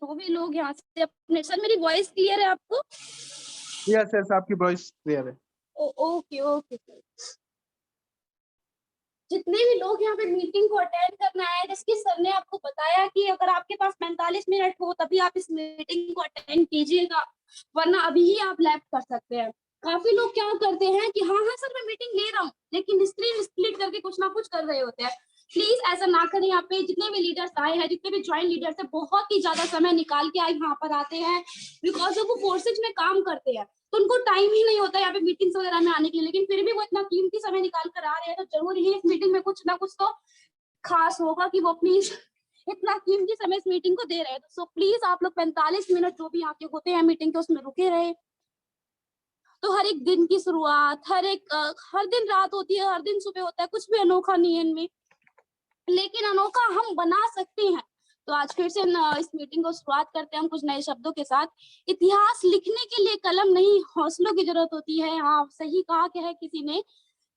जो भी लोग यहाँ से अपने, सर मेरी वॉइस क्लियर है आपको? यस यस, आपकी वॉइस क्लियर है। Okay okay. जितने भी लोग यहाँ पे मीटिंग को अटेंड करना आए, जिसकी सर ने आपको बताया कि अगर आपके पास 45 मिनट हो तभी आप इस मीटिंग को अटेंड कीजिएगा, वरना अभी ही आप लेफ्ट कर सकते हैं। काफी लोग क्या करते हैं कि हाँ हाँ सर मैं मीटिंग ले रहा हूँ, लेकिन स्क्रीन स्प्लिट करके कुछ ना कुछ कर रहे होते हैं। प्लीज ऐसा ना करें। यहाँ पे जितने भी लीडर्स आए हैं, जितने भी ज्वाइंट लीडर्स है, बहुत ही ज्यादा समय निकाल के आए यहाँ पर आते हैं, बिकॉज वो फोर्सेज में काम करते हैं, तो उनको टाइम ही नहीं होता यहाँ पे मीटिंग्स वगैरह में आने के लिए, लेकिन फिर भी वो इतना कीमती समय निकाल कर आ रहे हैं, तो जरूर ही इस मीटिंग में कुछ ना कुछ तो खास होगा कि वो अपनी इतना कीमती समय इस मीटिंग को दे रहे हैं। सो प्लीज आप लोग 45 मिनट जो भी आपके होते हैं मीटिंग के, उसमें रुके रहे। तो हर एक दिन की शुरुआत, हर दिन रात होती है, हर दिन सुबह होता है, कुछ भी अनोखा नहीं है इनमें, लेकिन अनोखा हम बना सकते हैं। तो आज फिर से इस मीटिंग को शुरुआत करते हैं हम कुछ नए शब्दों के साथ। इतिहास लिखने के लिए कलम नहीं, हौसलों की जरूरत होती है। हाँ सही कहा क्या है किसी ने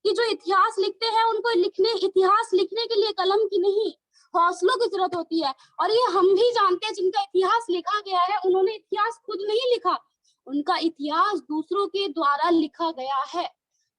कि जो इतिहास लिखते हैं उनको इतिहास लिखने के लिए कलम की नहीं, हौसलों की जरूरत होती है। और ये हम भी जानते हैं, जिनका इतिहास लिखा गया है उन्होंने इतिहास खुद नहीं लिखा, उनका इतिहास दूसरों के द्वारा लिखा गया है।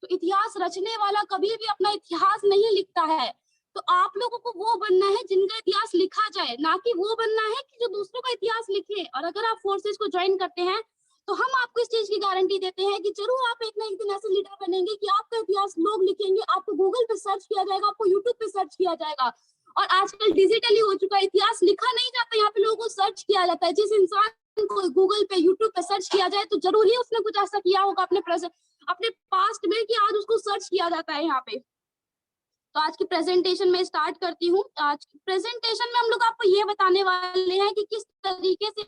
तो इतिहास रचने वाला कभी भी अपना इतिहास नहीं लिखता है। तो आप लोगों को वो बनना है जिनका इतिहास लिखा जाए, ना कि वो बनना है कि जो दूसरों का इतिहास लिखे। और अगर आप फोर्सेस को ज्वाइन करते हैं तो हम आपको इस चीज की गारंटी देते हैं कि जरूर आप एक ना एक दिन ऐसे लीडर बनेंगे कि आपका इतिहास लोग लिखेंगे, आपको गूगल पे सर्च किया जाएगा, आपको यूट्यूब पे सर्च किया जाएगा। और आजकल डिजिटली हो चुका है, इतिहास लिखा नहीं जाता, यहाँ पे लोगों को सर्च किया जाता है। जिस इंसान को गूगल पे यूट्यूब पे सर्च किया जाए तो जरूर ही उसने कुछ ऐसा किया होगा अपने पास्ट में कि आज उसको सर्च किया जाता है यहाँ पे। तो आज की प्रेजेंटेशन में स्टार्ट करती हूँ। आज की प्रेजेंटेशन में हम लोग आपको ये बताने वाले हैं कि किस तरीके से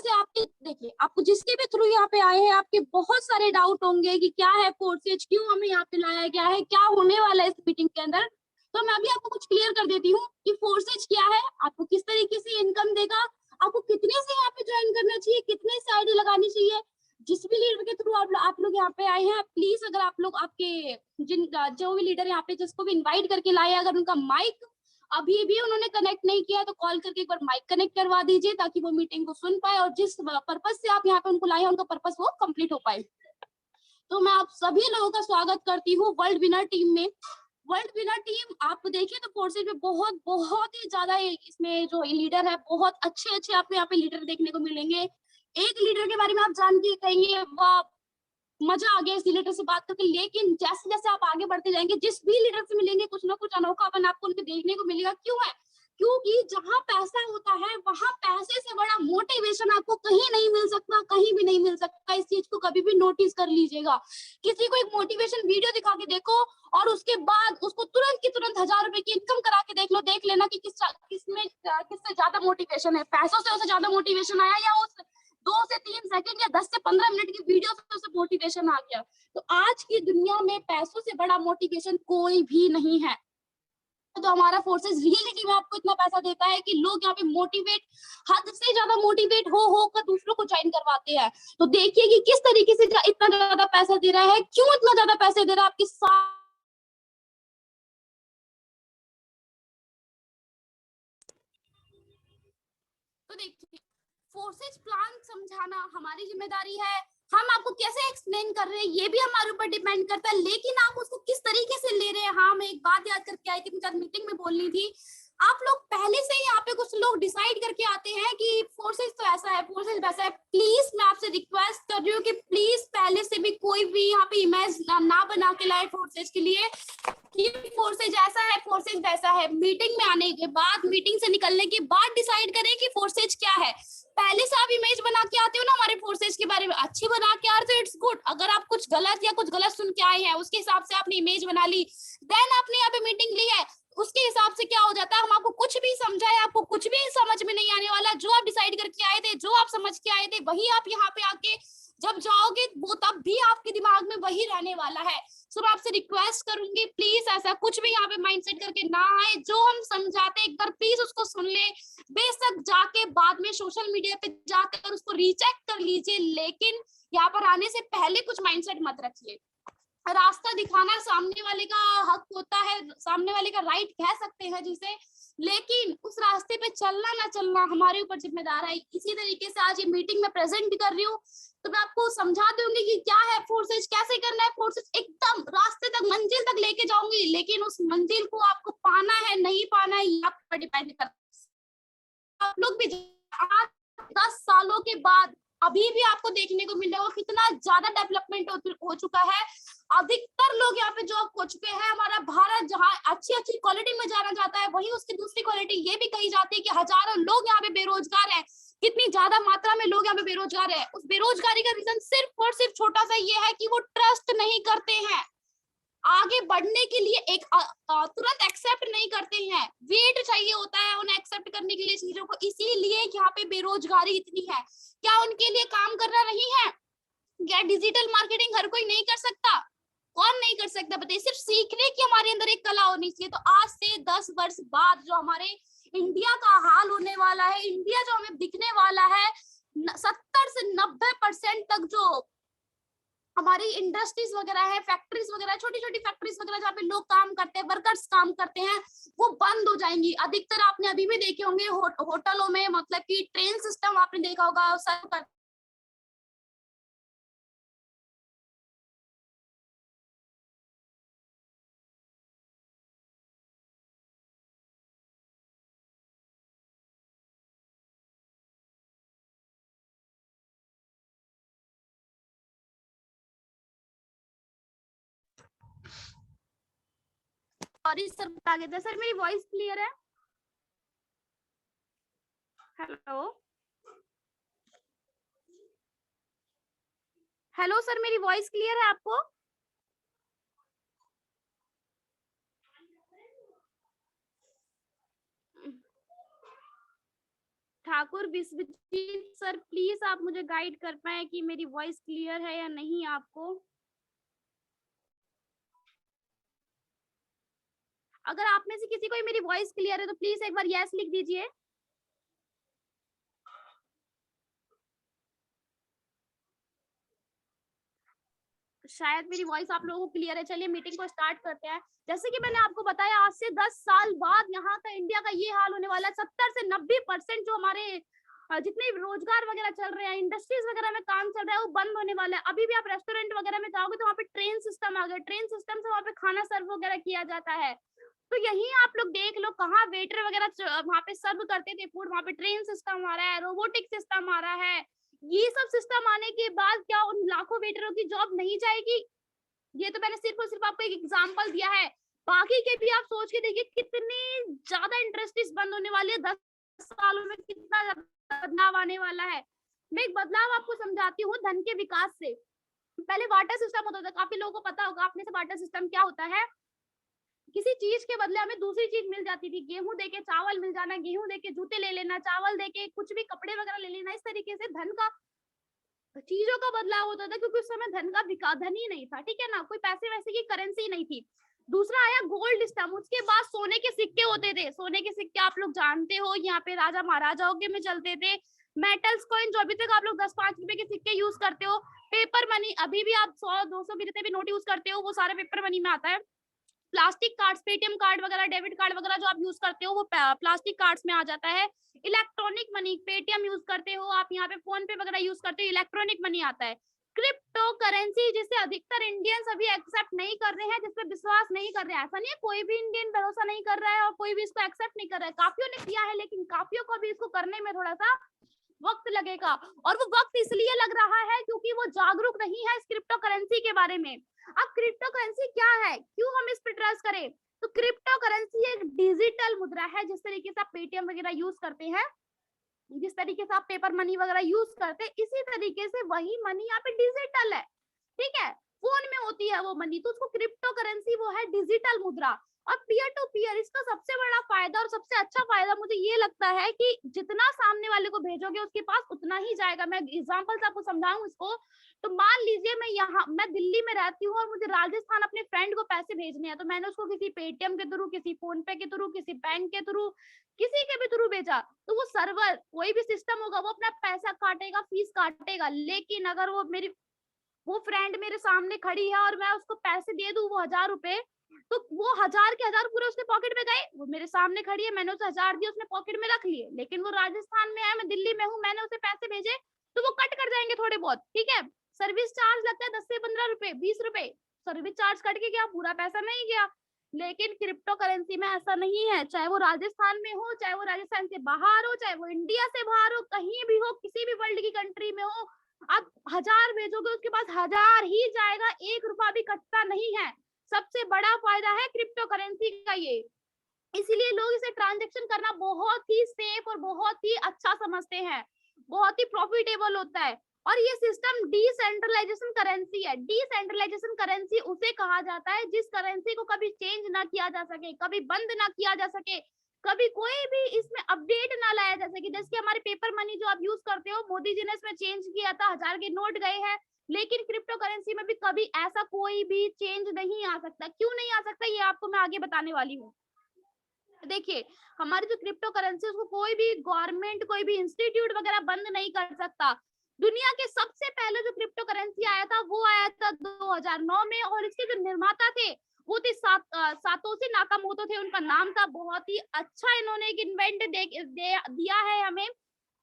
आपके देखिए, आपको जिसके भी थ्रू यहाँ पे आए हैं, आपके बहुत सारे डाउट होंगे कि क्या है फोर्सेज, क्यों हमें यहाँ पे लाया गया है, क्या होने वाला है इस मीटिंग के अंदर। तो मैं अभी आपको कुछ क्लियर कर देती हूँ कि फोर्सेज क्या है, आपको किस तरीके से इनकम देगा, आपको कितने से यहाँ पे ज्वाइन करना चाहिए, कितने से आईडी लगानी चाहिए। जिस भी लीडर के थ्रू आप लोग यहाँ पे आए हैं, प्लीज अगर आप लोग आपके जो भी लीडर यहाँ पे जिसको भी इन्वाइट करके लाए, अगर उनका माइक अभी भी उन्होंने कनेक्ट नहीं किया तो कॉल करके एक बार माइक कनेक्ट करवा दीजिए, ताकि वो मीटिंग को सुन पाए और जिस पर्पस से आप यहाँ पे उनको लाए हैं उनका पर्पस वो कंप्लीट हो पाए। तो मैं आप सभी लोगों का स्वागत करती हूँ वर्ल्ड विनर टीम में। वर्ल्ड विनर टीम आप देखिए तो फोर्सेज में बहुत बहुत ही ज्यादा इसमें जो लीडर है, बहुत अच्छे अच्छे आपको यहाँ पे लीडर देखने को मिलेंगे। एक लीडर के बारे में आप जान के कहेंगे वाह मजा आ गया इस लीडर से बात करके, लेकिन जैसे जैसे आप आगे बढ़ते जाएंगे जिस भी लीडर से मिलेंगे कुछ ना कुछ अनोखापन आपको उनके देखने को मिलेगा। क्यों है? क्योंकि जहां पैसा होता है वहां पैसे से बड़ा मोटिवेशन आपको कहीं नहीं मिल सकता, कहीं भी नहीं मिल सकता। इस चीज को कभी भी नोटिस कर लीजिएगा। किसी को एक मोटिवेशन वीडियो दिखा के देखो और उसके बाद उसको तुरंत की तुरंत 1000 रुपए की इनकम करा के देख लो, देख लेना कि किससे ज्यादा मोटिवेशन है, पैसों से उसे ज्यादा मोटिवेशन आया या उस 2 से 3 सेकंड या 10 से 15 मिनट की वीडियो से उसे मोटिवेशन आ गया। तो आज की दुनिया में पैसों से बड़ा मोटिवेशन कोई भी नहीं है। तो हमारा फोर्सेस रियलिटी में आपको इतना पैसा देता है कि लोग यहाँ पे मोटिवेट, हद से ज्यादा मोटिवेट हो कर दूसरों को ज्वाइन करवाते हैं। तो देखिए कि किस तरीके से इतना ज्यादा पैसा दे रहा है, क्यों इतना ज्यादा पैसे दे रहा है आपके साथ। तो देखिए, फोर्सेज प्लान समझाना हमारी जिम्मेदारी है। हम आपको कैसे एक्सप्लेन कर रहे हैं ये भी हमारे ऊपर डिपेंड करता है, लेकिन आप उसको किस तरीके से ले रहे हैं। हाँ मैं एक बात याद करके आई थी, मुझे मीटिंग में बोलनी थी। आप लोग पहले से ही यहाँ पे कुछ लोग डिसाइड करके आते हैं कि फोर्सेज तो ऐसा है, फोर्सेज वैसा है। प्लीज मैं आपसे रिक्वेस्ट कर रही हूँ कि प्लीज पहले से भी कोई भी यहाँ पे इमेज ना बना के लाए फोर्सेज के लिए कि फोर्सेज ऐसा है, फोर्सेज वैसा है। मीटिंग में आने के बाद, मीटिंग से निकलने के बाद डिसाइड करें कि फोर्सेज क्या है। पहले से आप इमेज बना के आते हो ना हमारे फोर्सेज के बारे में, अच्छी बना के आ रहे हो, इट्स गुड। अगर आप कुछ गलत सुन के आए हैं, उसके हिसाब से आपने इमेज बना ली, देन आपने यहाँ पे मीटिंग ली है, उसके हिसाब से क्या हो जाता है, हम आपको कुछ भी समझाए आपको कुछ भी समझ में नहीं आने वाला। जो आप डिसाइड करके आए थे, जो आप समझ के आए थे, वही आप यहाँ पे आके जब जाओगे वो तब भी आपके दिमाग में वही रहने वाला है। सो मैं आपसे रिक्वेस्ट करूंगी प्लीज ऐसा कुछ भी यहाँ पे माइंडसेट करके ना आए। जो हम समझाते एक बार प्लीज उसको सुन ले, बेशक जाके बाद में सोशल मीडिया पे जाकर उसको रीचेक कर लीजिए, लेकिन यहाँ पर आने से पहले कुछ माइंडसेट मत रखिए। रास्ता दिखाना सामने वाले का हक होता है, सामने वाले का राइट कह सकते हैं जिसे, लेकिन उस रास्ते पे चलना ना चलना हमारे ऊपर जिम्मेदार है। इसी तरीके से आज ये मीटिंग में प्रेजेंट कर रही हूँ, तो मैं आपको समझा दूंगी कि क्या है फोर्सेज, कैसे करना है फोर्सेज, एकदम रास्ते तक मंजिल तक लेके जाऊंगी, लेकिन उस मंजिल को आपको पाना है नहीं पाना है ये आप पर डिपेंड करता है। आप लोग भी 8-10 सालों के बाद अभी भी आपको देखने को मिल रहा है कितना ज्यादा डेवलपमेंट हो चुका है। अधिकतर लोग यहाँ पे जॉब खो चुके हैं। हमारा भारत जहाँ अच्छी अच्छी क्वालिटी में जाना जाता है, वहीं उसकी दूसरी क्वालिटी ये भी कही जाती है कि हजारों लोग यहाँ पे बेरोजगार हैं। कितनी ज्यादा मात्रा में लोग यहाँ पे बेरोजगार है, उस बेरोजगारी का रीजन सिर्फ और सिर्फ छोटा सा ये है कि वो ट्रस्ट नहीं करते हैं, आगे बढ़ने के लिए एक तुरंत एक्सेप्ट नहीं करते हैं, वेट चाहिए होता है उन्हें एक्सेप्ट करने के लिए चीजों को। इसीलिए यहाँ पे बेरोजगारी इतनी है। क्या उनके लिए काम करना नहीं है? क्या डिजिटल मार्केटिंग हर कोई नहीं कर सकता? कौन नहीं कर सकता बताइए? सिर्फ सीखने की हमारे अंदर एक कला होनी चाहिए। तो आज से 10 वर्ष बाद जो हमारे इंडिया का हाल होने वाला है, इंडिया जो हमें दिखने वाला है, 70 से 90% तक जो हमारी इंडस्ट्रीज वगैरह है, फैक्ट्रीज वगैरह, छोटी छोटी फैक्ट्रीज वगैरह जहाँ पे लोग काम करते हैं, वर्कर्स काम करते हैं, वो बंद हो जाएंगी। अधिकतर आपने अभी भी देखे होंगे होटलों में, मतलब कि ट्रेन सिस्टम आपने देखा होगा सर्व कर सॉरी सर बता गए थे। सर मेरी वॉइस क्लियर है? हेलो हेलो सर मेरी वॉइस क्लियर है आपको? ठाकुर विश्वजीत सर प्लीज आप मुझे गाइड कर पाए कि मेरी वॉइस क्लियर है या नहीं आपको। अगर आप में से किसी को मेरी वॉइस क्लियर है तो प्लीज एक बार यस लिख दीजिए। शायद मेरी वॉइस आप लोगों को क्लियर है। चलिए मीटिंग को स्टार्ट करते हैं। जैसे कि मैंने आपको बताया आज से 10 साल बाद यहाँ का इंडिया का ये हाल होने वाला है। 70 से 90% जो हमारे जितने रोजगार वगैरह चल रहे हैं, इंडस्ट्रीज वगैरह में काम चल रहा है, वो बंद होने वाला है। अभी भी आप रेस्टोरेंट वगैरह में जाओगे तो वहाँ पे ट्रेन सिस्टम आ गया, ट्रेन सिस्टम से वहाँ पे खाना सर्व वगैरह किया जाता है। तो यही आप लोग देख लो, कहाँ वेटर वगैरह वहाँ पे सर्व करते थे फूड, वहाँ पे ट्रेन सिस्टम आ रहा है, रोबोटिक सिस्टम आ रहा है। ये सब सिस्टम आने के बाद क्या उन लाखों वेटरों की जॉब नहीं जाएगी? ये तो मैंने सिर्फ और सिर्फ आपको एक एग्जांपल दिया है। बाकी के भी आप सोच के देखिए कितनी ज्यादा इंडस्ट्रीज बंद होने वाली है। 10 सालों में कितना बदलाव आने वाला है। मैं एक बदलाव आपको समझाती हूँ धन के विकास से। पहले वाटर सिस्टम होता था, काफी लोगों को पता होगा आपने से वाटर सिस्टम क्या होता है। किसी चीज के बदले हमें दूसरी चीज मिल जाती थी। गेहूं देके चावल मिल जाना, गेहूं देके जूते ले लेना, चावल देके कुछ भी कपड़े वगैरह ले लेना। इस तरीके से धन का, चीजों का बदलाव होता था, क्योंकि उस समय धन का विकास, धन ही नहीं था, ठीक है ना, कोई पैसे वैसे की करेंसी नहीं थी। दूसरा आया गोल्ड सिस्टम, उसके बाद सोने के सिक्के होते थे। सोने के सिक्के आप लोग जानते हो, यहाँ पे राजा महाराजाओं के में चलते थे। मेटल्स कॉइन जो अभी तक आप लोग 10-5 रुपए के सिक्के यूज करते हो। पेपर मनी अभी भी आप 100-200 के जितने भी नोट यूज करते हो वो सारे पेपर मनी में आता है। प्लास्टिक कार्ड्स, पेटीएम कार्ड वगैरह, डेबिट कार्ड वगैरह जो आप यूज करते हो वो प्लास्टिक कार्ड्स में आ जाता है। इलेक्ट्रॉनिक मनी, पेटीएम यूज करते हो आप, यहाँ पे फोन पे वगैरह यूज करते हो, इलेक्ट्रॉनिक मनी आता है। क्रिप्टो करेंसी जिसे अधिकतर इंडियंस अभी एक्सेप्ट नहीं कर रहे हैं, जिसपे विश्वास नहीं कर रहे हैं। ऐसा नहीं है कोई भी इंडियन भरोसा नहीं कर रहा है और कोई भी इसको एक्सेप्ट नहीं कर रहा है। काफियों ने किया है, लेकिन काफियों को भी इसको करने में थोड़ा सा वक्त लगेगा। और वो वक्त इसलिए लग रहा है क्योंकि वो जागरूक नहीं है इस क्रिप्टो करेंसी के बारे में। अब क्रिप्टो करेंसी क्या है, क्यों हम इस पर ट्रस्ट करें? तो क्रिप्टो करेंसी एक डिजिटल मुद्रा है। जिस तरीके से आप पेटीएम वगैरह यूज करते हैं, जिस तरीके से आप पेपर मनी वगैरह यूज करते हैं, इसी तरीके से वही मनी यहाँ पे डिजिटल है, ठीक है। फोन में होती है वो मनी, तो उसको क्रिप्टो करेंसी, वो है डिजिटल मुद्रा। और पीयर टू पीयर इसका सबसे बड़ा फायदा और सबसे अच्छा फायदा मुझे ये लगता है कि जितना सामने वाले को भेजोगे उसके पास उतना ही जाएगा। मैं एग्जांपल से आपको समझाऊं इसको। तो मान लीजिए मैं दिल्ली में रहती हूँ और मुझे राजस्थान अपने फ्रेंड को पैसे भेजने हैं, तो मैंने उसको किसी पेटीएम के थ्रू, किसी फोन पे के थ्रू, किसी बैंक के थ्रू, किसी के भी थ्रू भेजा, तो वो सर्वर, कोई भी सिस्टम होगा, वो अपना पैसा काटेगा, फीस काटेगा। लेकिन अगर वो मेरी वो फ्रेंड मेरे सामने खड़ी है और मैं उसको पैसे दे दूं वो 1000 रुपए, तो वो 1000 के 1000 पूरे उसके पॉकेट में गए। वो मेरे सामने खड़ी है, मैंने उसे 1000 दिए, उसने पॉकेट में रख लिए, लेकिन वो राजस्थान में है, मैं दिल्ली में हूँ, मैंने उसे पैसे भेजे तो वो कट कर जाएंगे थोड़े बहुत, ठीक है। सर्विस चार्ज लगता है 10 से 15 रुपए, 20 रुपए, सर्विस चार्ज कट के गया, पूरा पैसा नहीं गया। लेकिन क्रिप्टो करेंसी में ऐसा नहीं है, चाहे वो राजस्थान में हो, चाहे वो राजस्थान से बाहर हो, चाहे वो इंडिया से बाहर हो, कहीं भी हो, किसी भी वर्ल्ड की कंट्री में हो, आप 1000 भेजोगे उसके पास 1000 ही जाएगा, 1 रुपया भी कटता नहीं है। सबसे बड़ा फायदा है क्रिप्टो करेंसी का ये, इसीलिए लोग इसे ट्रांजैक्शन करना बहुत ही सेफ और बहुत ही अच्छा समझते हैं, बहुत ही प्रॉफिटेबल होता है। और ये सिस्टम डिसेंट्रलाइजेशन करेंसी है। डिसेंट्रलाइजेशन करेंसी उसे कहा जाता है जिस करेंसी को कभी चेंज ना किया जा सके, कभी बंद ना किया जा सके, कभी कोई भी इसमें अपडेट ना लाया जा सके। जैसे हमारे पेपर मनी जो आप यूज करते हो, मोदी जी ने इसमें चेंज किया था, 1000 के नोट गए हैं, लेकिन क्रिप्टो करेंसी में भी कभी ऐसा कोई भी चेंज नहीं आ सकता। क्यों नहीं आ सकता ये आपको मैं आगे बताने वाली हूँ। देखिए, हमारी जो क्रिप्टो करेंसी उसको कोई भी गवर्नमेंट, कोई भी इंस्टीट्यूट वगैरह बंद नहीं कर सकता। दुनिया के सबसे पहले जो क्रिप्टो करेंसी आया था वो आया था 2009 में, और इसके जो निर्माता थे वो थे सातोशी नाकामोटो थे उनका नाम था। बहुत ही अच्छा इन्होंने एक इन्वेंट दिया है हमें।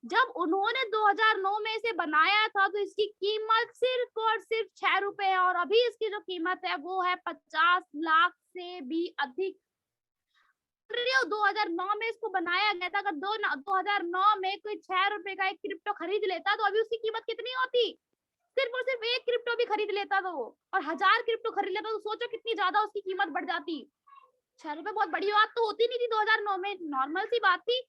जब उन्होंने 2009 में इसे बनाया था तो इसकी कीमत सिर्फ और सिर्फ 6 रुपए है, और अभी इसकी जो कीमत है वो है 50 लाख से भी अधिक। 2009 में इसको बनाया गया था। अगर 2009 में कोई 6 रुपए का एक क्रिप्टो खरीद लेता तो अभी उसकी कीमत कितनी होती? सिर्फ और सिर्फ एक क्रिप्टो भी खरीद लेता तो वो, और 1000 क्रिप्टो खरीद लेता तो सोचो कितनी ज्यादा उसकी कीमत बढ़ जाती। 6 रुपए बहुत बड़ी बात तो होती नहीं थी 2009 में, नॉर्मल सी बात थी।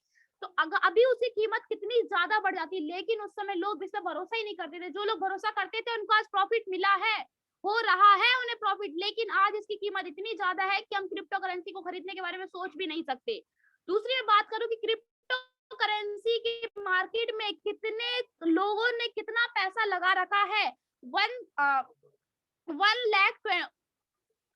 तो अभी उसकी कीमत कितनी ज्यादा बढ़ जाती, लेकिन उस समय लोग इस पर भरोसा ही नहीं करते थे। जो लोग भरोसा करते थे उनको आज प्रॉफिट मिला है, हो रहा है उन्हें प्रॉफिट, लेकिन आज इसकी कीमत इतनी ज्यादा है कि हम क्रिप्टो करेंसी को खरीदने के बारे में सोच भी नहीं सकते। दूसरी बात करूं कि क्रिप्टो करेंसी के मार्केट में कितने लोगों ने कितना पैसा लगा रखा है। 1 लाख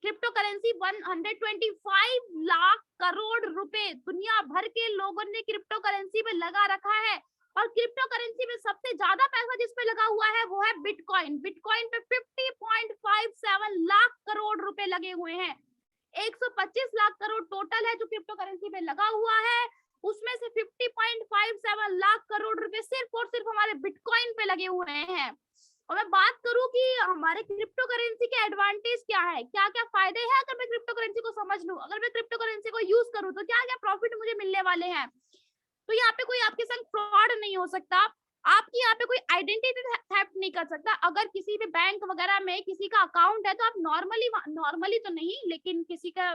क्रिप्टो करेंसी 125 लाख करोड़ रुपए दुनिया भर के लोगों ने क्रिप्टो करेंसी पे लगा रखा है। और क्रिप्टो करेंसी में सबसे ज्यादा पैसा जिस पे लगा हुआ है वो है बिटकॉइन। बिटकॉइन पे 50.57 लाख करोड़ रुपए लगे हुए हैं। 125 लाख करोड़ टोटल है जो क्रिप्टो करेंसी पे लगा हुआ है, उसमें से 50.57 लाख करोड़ रुपए सिर्फ और सिर्फ हमारे बिटकॉइन पे लगे हुए हैं। और मैं बात करूं कि हमारे क्रिप्टो करेंसी के एडवांटेज क्या है, क्या क्या फायदे हैं अगर मैं क्रिप्टो करेंसी को समझ लूं, अगर मैं क्रिप्टो करेंसी को यूज करूं तो क्या क्या प्रॉफिट मुझे मिलने वाले हैं। तो यहाँ पे कोई आपके संग फ्रॉड नहीं हो सकता, आपकी यहाँ पे कोई आइडेंटिटी थेफ्ट नहीं कर सकता। अगर किसी भी बैंक वगैरह में किसी का अकाउंट है तो आप नॉर्मली तो नहीं, लेकिन किसी का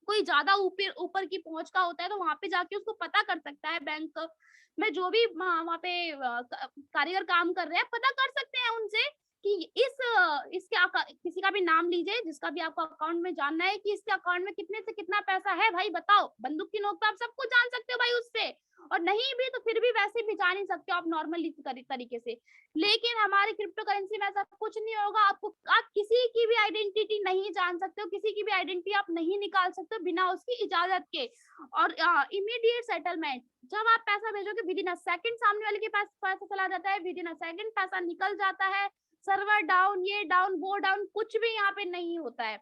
कोई ज्यादा ऊपर की पहुंच का होता है तो वहां पे जाके उसको पता कर सकता है। बैंक में जो भी वहां पे कारीगर काम कर रहे हैं, पता कर सकते हैं उनसे कि इसके किसी का भी नाम लीजिए जिसका भी आपको अकाउंट में जानना है कि इसके अकाउंट में कितने से कितना पैसा है, भाई बताओ। बंदूक की नोक पे आप सब कुछ जान सकते हो भाई उससे, और नहीं भी तो फिर भी वैसे भी जान ही सकते हो आप नॉर्मल तरीके से। लेकिन हमारे क्रिप्टो करेंसी में ऐसा कुछ नहीं होगा। आप किसी की भी आइडेंटिटी नहीं जान सकते हो, किसी की भी आइडेंटिटी आप नहीं निकाल सकते हो बिना उसकी इजाजत के। और इमीडिएट सेटलमेंट, जब आप पैसा भेजोगे विद इन अ सेकंड सामने वाले के पास पैसा चला जाता है, विद इन अ सेकंड पैसा निकल जाता है। सर्वर डाउन, ये डाउन, वो डाउन, कुछ भी यहाँ पे नहीं होता है।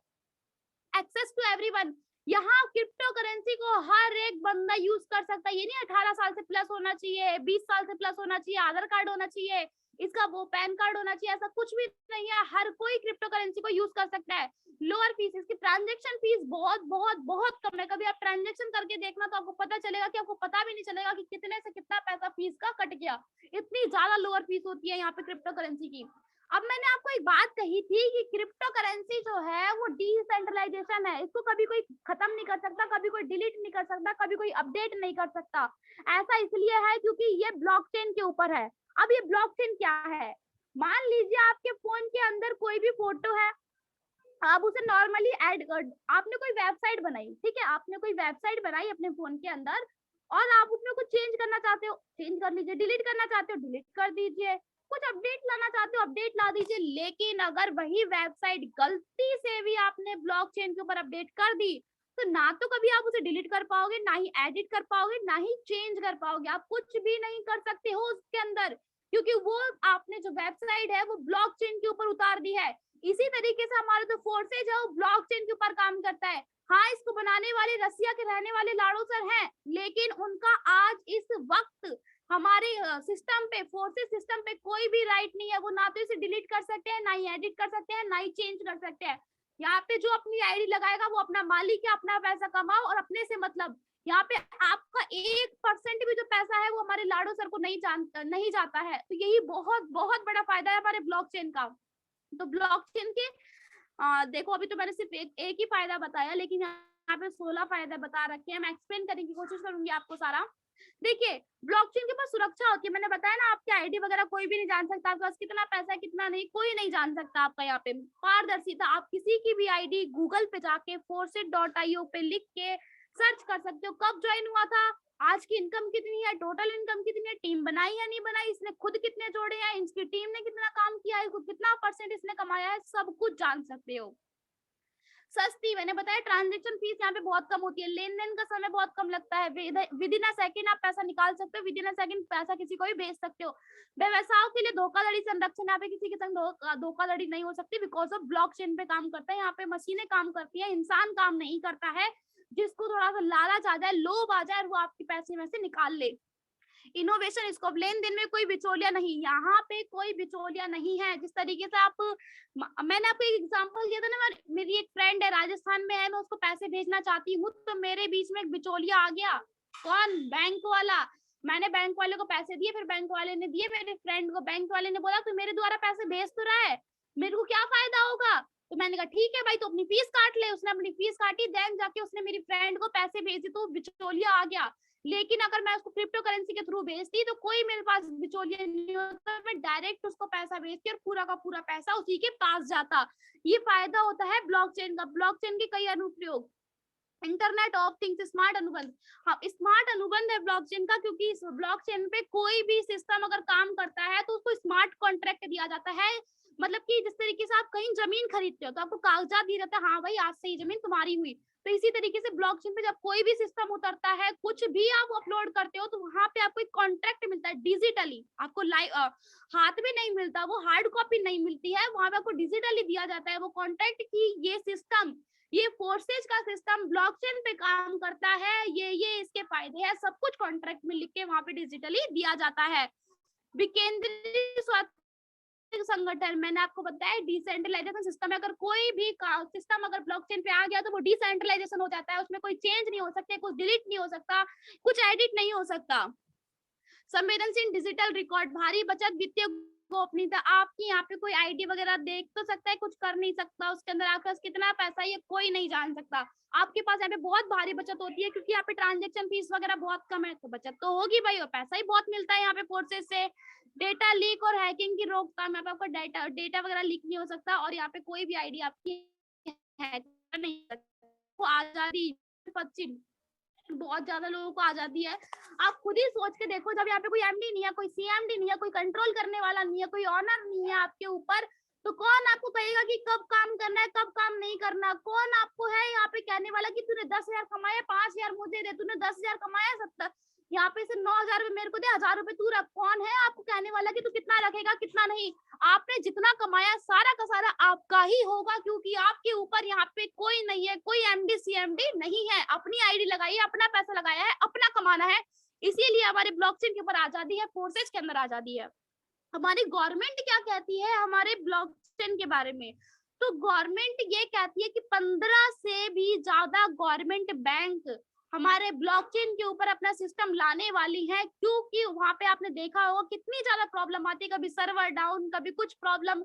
एक्सेस टू एवरीवन, यहाँ क्रिप्टो करेंसी को हर एक बंदा यूज कर सकता है। ये नहीं 18 साल से प्लस होना चाहिए, 20 साल से प्लस होना चाहिए, आधार कार्ड होना चाहिए, इसका वो पैन कार्ड होना चाहिए, ऐसा कुछ भी नहीं है। हर कोई क्रिप्टो करेंसी को यूज कर सकता है। लोअर फीस, इसकी ट्रांजेक्शन फीस बहुत बहुत बहुत कम है। कभी आप ट्रांजेक्शन करके देखना तो आपको पता चलेगा कि आपको पता भी नहीं चलेगा कि कितने से कितना पैसा फीस का कट गया। इतनी ज्यादा लोअर फीस होती है यहाँ पे क्रिप्टो करेंसी की। अब मैंने आपको एक बात कही थी कि क्रिप्टो करेंसी जो है वो डिसेंट्रलाइजेशन है, इसको कभी कोई खत्म नहीं कर सकता, कभी कोई डिलीट नहीं कर सकता, कभी कोई अपडेट नहीं कर सकता। ऐसा इसलिए है क्योंकि ये ब्लॉकचेन के ऊपर है। अब ये ब्लॉकचेन क्या है, मान लीजिए आपके फोन के अंदर कोई भी फोटो है, आप उसे नॉर्मली ऐड कर, आपने कोई वेबसाइट बनाई, ठीक है, आपने कोई वेबसाइट बनाई अपने फोन के अंदर और आप उसमें कुछ चेंज करना चाहते हो, चेंज कर लीजिए, डिलीट करना चाहते हो, डिलीट कर दीजिए, कुछ अपडेट लाना चाहते हो, अपडेट ला दीजिए। लेकिन अगर वही वेबसाइट गलती से भी आपने ब्लॉकचेन के ऊपर अपडेट कर दी तो ना तो कभी आप उसे डिलीट कर पाओगे, ना ही एडिट कर पाओगे, ना ही चेंज कर पाओगे, आप कुछ भी नहीं कर सकते हो उसके अंदर। क्योंकि वो आपने जो वेबसाइट है वो ब्लॉकचेन के ऊपर उतार दी है। इसी तरीके से हमारा जो फोर्सेज है वो ब्लॉकचेन के ऊपर काम करता है। हाँ, इसको बनाने वाले रसिया के रहने वाले लाडो सर हैं, लेकिन उनका आज इस वक्त हमारे सिस्टम पे, फोर्सेज सिस्टम पे कोई भी राइट नहीं है। वो ना तो इसे डिलीट कर सकते हैं, ना ही एडिट कर सकते हैं, ना ही चेंज कर सकते हैं। यहाँ पे जो अपनी आईडी लगाएगा वो अपना मालिक है, अपना पैसा कमाओ और अपने से मतलब। यहाँ पे आपका 1% भी जो पैसा है वो हमारे लाडो सर को नहीं जाता है। तो यही बहुत बहुत बड़ा फायदा है हमारे ब्लॉकचेन का। तो ब्लॉकचेन के देखो, अभी तो मैंने सिर्फ एक ही फायदा बताया, लेकिन यहाँ पे 16 फायदे बता रखे हैं। मैं एक्सप्लेन करने की कोशिश करूंगी आपको सारा। देखिए, ब्लॉकचेन के पास सुरक्षा होती है। मैंने बताया ना, आपकी आईडी वगैरह कोई भी नहीं जान सकता, आपके पास कितना पैसा है कितना नहीं, कोई नहीं जान सकता आपका। यहाँ पे पारदर्शिता, आप किसी की भी आईडी गूगल पे जाके forceit.io पे लिख के सर्च कर सकते हो, कब ज्वाइन हुआ था, आज की इनकम कितनी है, टोटल इनकम कितनी है, टीम बनाई या नहीं बनाई, इसने खुद कितने जोड़े हैं, इसकी टीम ने कितना काम किया है, कितना परसेंट इसने कमाया है, सब कुछ जान सकते हो। सस्ती, मैंने बताया ट्रांजैक्शन फीस यहाँ पे बहुत कम होती है, लेन देन का समय बहुत कम लगता है, विद इन अ सेकंड आप पैसा निकाल सकते हो, विद इन अ सेकंड पैसा किसी को भी भेज सकते हो। व्यवसायों के लिए धोखाधड़ी संरक्षण, यहाँ पे किसी के संग धोखाधड़ी नहीं हो सकती, बिकॉज ऑफ ब्लॉकचेन पे काम करता है। यहाँ पे मशीनें काम करती है, इंसान काम नहीं करता है। जिसको थोड़ा सा लालच आ जाए, लोभ आ जाए, वो आपके पैसे में से निकाल ले। इनोवेशन स्कोप, लेन देन में कोई बिचौलिया नहीं, यहाँ पे कोई बिचौलिया नहीं है। जिस तरीके से आप, मैंने आपको एक एग्जांपल दिया था ना, मेरी एक फ्रेंड है राजस्थान में है, मैं उसको पैसे भेजना चाहती हूँ, तो मेरे बीच में एक बिचौलिया आ गया। कौन? बैंक वाला। मैंने बैंक वाले को पैसे दिए, फिर बैंक वाले ने दिए मेरे फ्रेंड को। बैंक वाले ने बोला तू मेरे द्वारा पैसे भेज तो रहा है, मेरे को क्या फायदा होगा? तो मैंने कहा ठीक है भाई, तो अपनी फीस काट ले। उसने अपनी फीस काटी, देन जाके उसने मेरी फ्रेंड को पैसे भेजे, तो बिचौलिया आ गया। लेकिन अगर मैं उसको क्रिप्टो करेंसी के थ्रू भेजती तो कोई मेरे पास बिचौलिया नहीं होता, मैं डायरेक्ट उसको पैसा भेजती और पूरा का पूरा पैसा उसी के पास जाता। ये फायदा होता है ब्लॉकचेन का। ब्लॉकचेन के कई अनुप्रयोग, इंटरनेट ऑफ थिंग्स, स्मार्ट अनुबंध। हाँ, स्मार्ट अनुबंध है ब्लॉकचेन का, क्योंकि इस ब्लॉकचेन पे कोई भी सिस्टम अगर काम करता है तो उसको स्मार्ट कॉन्ट्रैक्ट दिया जाता है। मतलब कि जिस तरीके से आप कहीं जमीन खरीदते हो तो आपको कागजात दिया जाता है, हाँ भाई आज से ये जमीन तुम्हारी हुई। तो इसी तरीके से ब्लॉकचेन पे जब कोई भी सिस्टम उतरता है, कुछ भी आप अपलोड करते हो, तो वहां पे आपको एक कॉन्ट्रैक्ट मिलता है डिजिटली। आपको लाइव हाथ में नहीं मिलता, वो हार्ड कॉपी नहीं मिलती है, वहां पे आपको डिजिटली दिया जाता है वो कॉन्ट्रैक्ट की ये सिस्टम, ये फोर्सेज का सिस्टम ब्लॉकचेन पे काम करता है, ये इसके फायदे हैं, सब कुछ कॉन्ट्रैक्ट में लिख के वहां पे डिजिटली दिया जाता है। विकेंद्रीय संगठन, मैंने आपको बताया डिसेंट्रलाइजेशन सिस्टम है। अगर कोई भी सिस्टम अगर ब्लॉकचेन पे आ गया तो वो डिसेंट्रलाइजेशन हो जाता है, उसमें कोई चेंज नहीं हो सकते, कुछ डिलीट नहीं हो सकता, कुछ एडिट नहीं हो सकता। संवेदनशील डिजिटल रिकॉर्ड, भारी बचत, वित्तीय गोपनीयता, आपकी यहाँ पे कोई आईडी वगैरह देख तो सकता है, कुछ कर नहीं सकता, उसके अंदर आपके पास कितना पैसा है ये कोई नहीं जान सकता। आपके पास यहाँ पे बहुत भारी बचत होती है, क्योंकि यहाँ पे ट्रांजेक्शन फीस वगैरह बहुत कम है, तो बचत तो होगी भाई, और पैसा ही बहुत मिलता है यहाँ पे फोर्सेस से। डेटा लीक और हैकिंग की रोकथाम, यहाँ पे आपका डेटा वगैरह लीक नहीं हो सकता, और यहाँ पे कोई भी आईडी आपकी हैक नहीं कर सकता। आजादी, बहुत ज्यादा लोगों को आजादी है। आप खुद ही सोच के देखो, जब यहाँ पे कोई एमडी नहीं है, कोई सीएमडी नहीं है, कोई कंट्रोल करने वाला नहीं है, कोई ऑनर नहीं है आपके ऊपर, तो कौन आपको कहेगा कि कब काम करना है कब काम नहीं करना? कौन आपको है यहाँ पे कहने वाला कि तूने 10,000 कमाया, 5,000 मुझे दे, तूने 10,000 कमाया, 70 यहाँ पे से 9,000 रुपए मेरे को दे, 1,000 रुपए तू रख। कौन है आपको कहने वाला कि तू कितना रखेगा कितना नहीं? आपने जितना कमाया सारा का सारा आपका ही होगा, क्योंकि आपके ऊपर यहाँ पे कोई नहीं है, कोई एमडी सीएमडी नहीं है। अपनी आईडी लगाई है, अपना पैसा लगाया है, अपना कमाना है। इसीलिए हमारे ब्लॉकचेन के ऊपर आजादी है, फोर्सेज के अंदर आजादी है। हमारी गवर्नमेंट क्या कहती है हमारे ब्लॉकचेन के बारे में? तो गवर्नमेंट ये कहती है कि 15 से भी ज्यादा गवर्नमेंट बैंक हमारे ब्लॉकचेन के ऊपर अपना सिस्टम लाने वाली है, क्योंकि वहां पे आपने देखा होगा कितनी ज्यादा प्रॉब्लम आती है, कभी सर्वर डाउन, कभी कुछ प्रॉब्लम,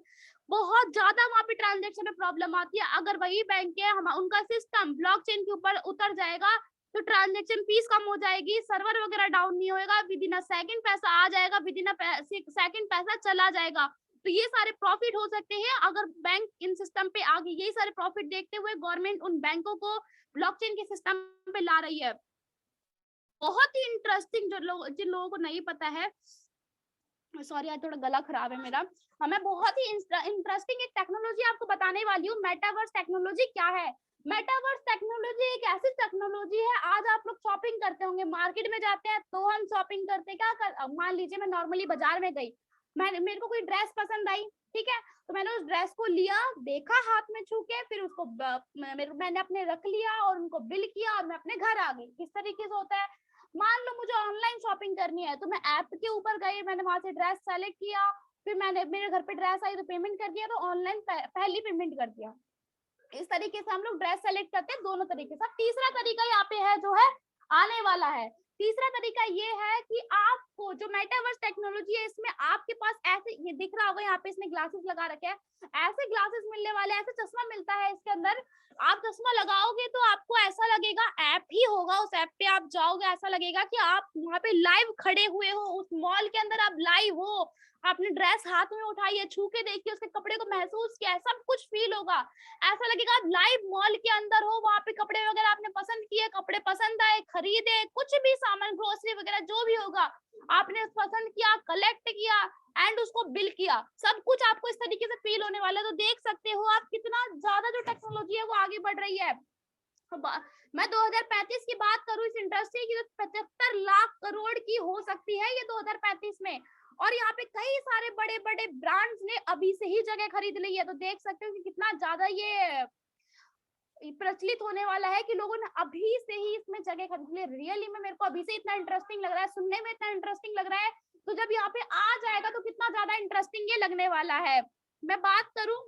बहुत ज्यादा वहां पे ट्रांजेक्शन में प्रॉब्लम आती है। अगर वही बैंक है, हम उनका सिस्टम ब्लॉकचेन के ऊपर उतर जाएगा तो ट्रांजेक्शन फीस कम हो जाएगी, सर्वर वगैरह डाउन नहीं होएगा, विद इन अ सेकंड पैसा आ जाएगा, विद इन अ सेकंड पैसा चला जाएगा। तो ये सारे प्रॉफिट हो सकते हैं अगर बैंक इन सिस्टम पे आ गई। यही सारे प्रॉफिट देखते हुए गवर्नमेंट उन बैंकों को ब्लॉकचेन के सिस्टम पे ला रही है। बहुत ही इंटरेस्टिंग, जिन लोगों को नहीं पता है, सॉरी यार थोड़ा गला खराब है मेरा, मैं बहुत ही इंटरेस्टिंग एक टेक्नोलॉजी आपको बताने वाली हूँ। मेटावर्स टेक्नोलॉजी क्या है? मेटावर्स टेक्नोलॉजी एक ऐसी टेक्नोलॉजी है, आज आप लोग शॉपिंग करते होंगे, मार्केट में जाते हैं तो हम शॉपिंग करते हैं, मान लीजिए मैं नॉर्मली बाजार में गई, मेरे को कोई ड्रेस पसंद आई, ठीक है, तो मैंने उस ड्रेस को लिया, देखा हाथ में छू के, फिर उसको मैंने अपने रख लिया और उनको बिल किया और मैं अपने घर आ गई। किस तरीके से होता है, मान लो मुझे ऑनलाइन शॉपिंग करनी है तो मैं ऐप के ऊपर गई, मैंने वहां से ड्रेस सेलेक्ट किया, फिर मैंने मेरे घर पे ड्रेस आई तो पेमेंट कर दिया, तो ऑनलाइन पहली पेमेंट कर दिया। इस तरीके से हम लोग ड्रेस सेलेक्ट करते हैं दोनों तरीके से। तीसरा तरीका यहाँ पे है जो है आने वाला है। तीसरा तरीका ये है कि आपको जो मेटावर्स टेक्नोलॉजी है इसमें आपके पास ऐसे, ये दिख रहा होगा यहाँ पे इसने ग्लासेस लगा रखे हैं, ऐसे ग्लासेस मिलने वाले, ऐसे चश्मा मिलता है इसके अंदर। आप चश्मा लगाओगे तो आपको ऐसा लगेगा, ऐप ही होगा, उस ऐप पे आप जाओगे ऐसा लगेगा कि आप वहां पे लाइव खड़े हुए हो, उस मॉल के अंदर आप लाइव हो, आपने ड्रेस हाथ में उठाई है, छू के देखी, उसके कपड़े को महसूस किया है, सब कुछ फील होगा। ऐसा लगेगा आप लाइव मॉल के अंदर हो, वहां पे कपड़े वगैरह आपने पसंद किए, कपड़े पसंद आए, खरीदे, कुछ भी सामान ग्रोसरी वगैरह जो भी होगा आपने पसंद किया, कलेक्ट किया एंड उसको बिल किया, सब कुछ आपको इस तरीके से फील होने वाला है। तो देख सकते हो आप कितना ज्यादा जो टेक्नोलॉजी है वो आगे बढ़ रही है। मैं 2035 की बात करूं इस इंडस्ट्री की, तो 75 लाख करोड़ की हो सकती है ये 2035 में। और यहाँ पे कई सारे बड़े बड़े ब्रांड्स ने अभी से ही जगह खरीद ली है। तो देख सकते हो कि कितना ज्यादा ये प्रचलित होने वाला है कि लोगों ने अभी से ही इसमें जगह खरीद ली। रियली में मेरे को अभी से इतना इंटरेस्टिंग लग रहा है, सुनने में इतना इंटरेस्टिंग लग रहा है, तो जब यहाँ पे आ जाएगा तो कितना ज्यादा इंटरेस्टिंग ये लगने वाला है। मैं बात करूं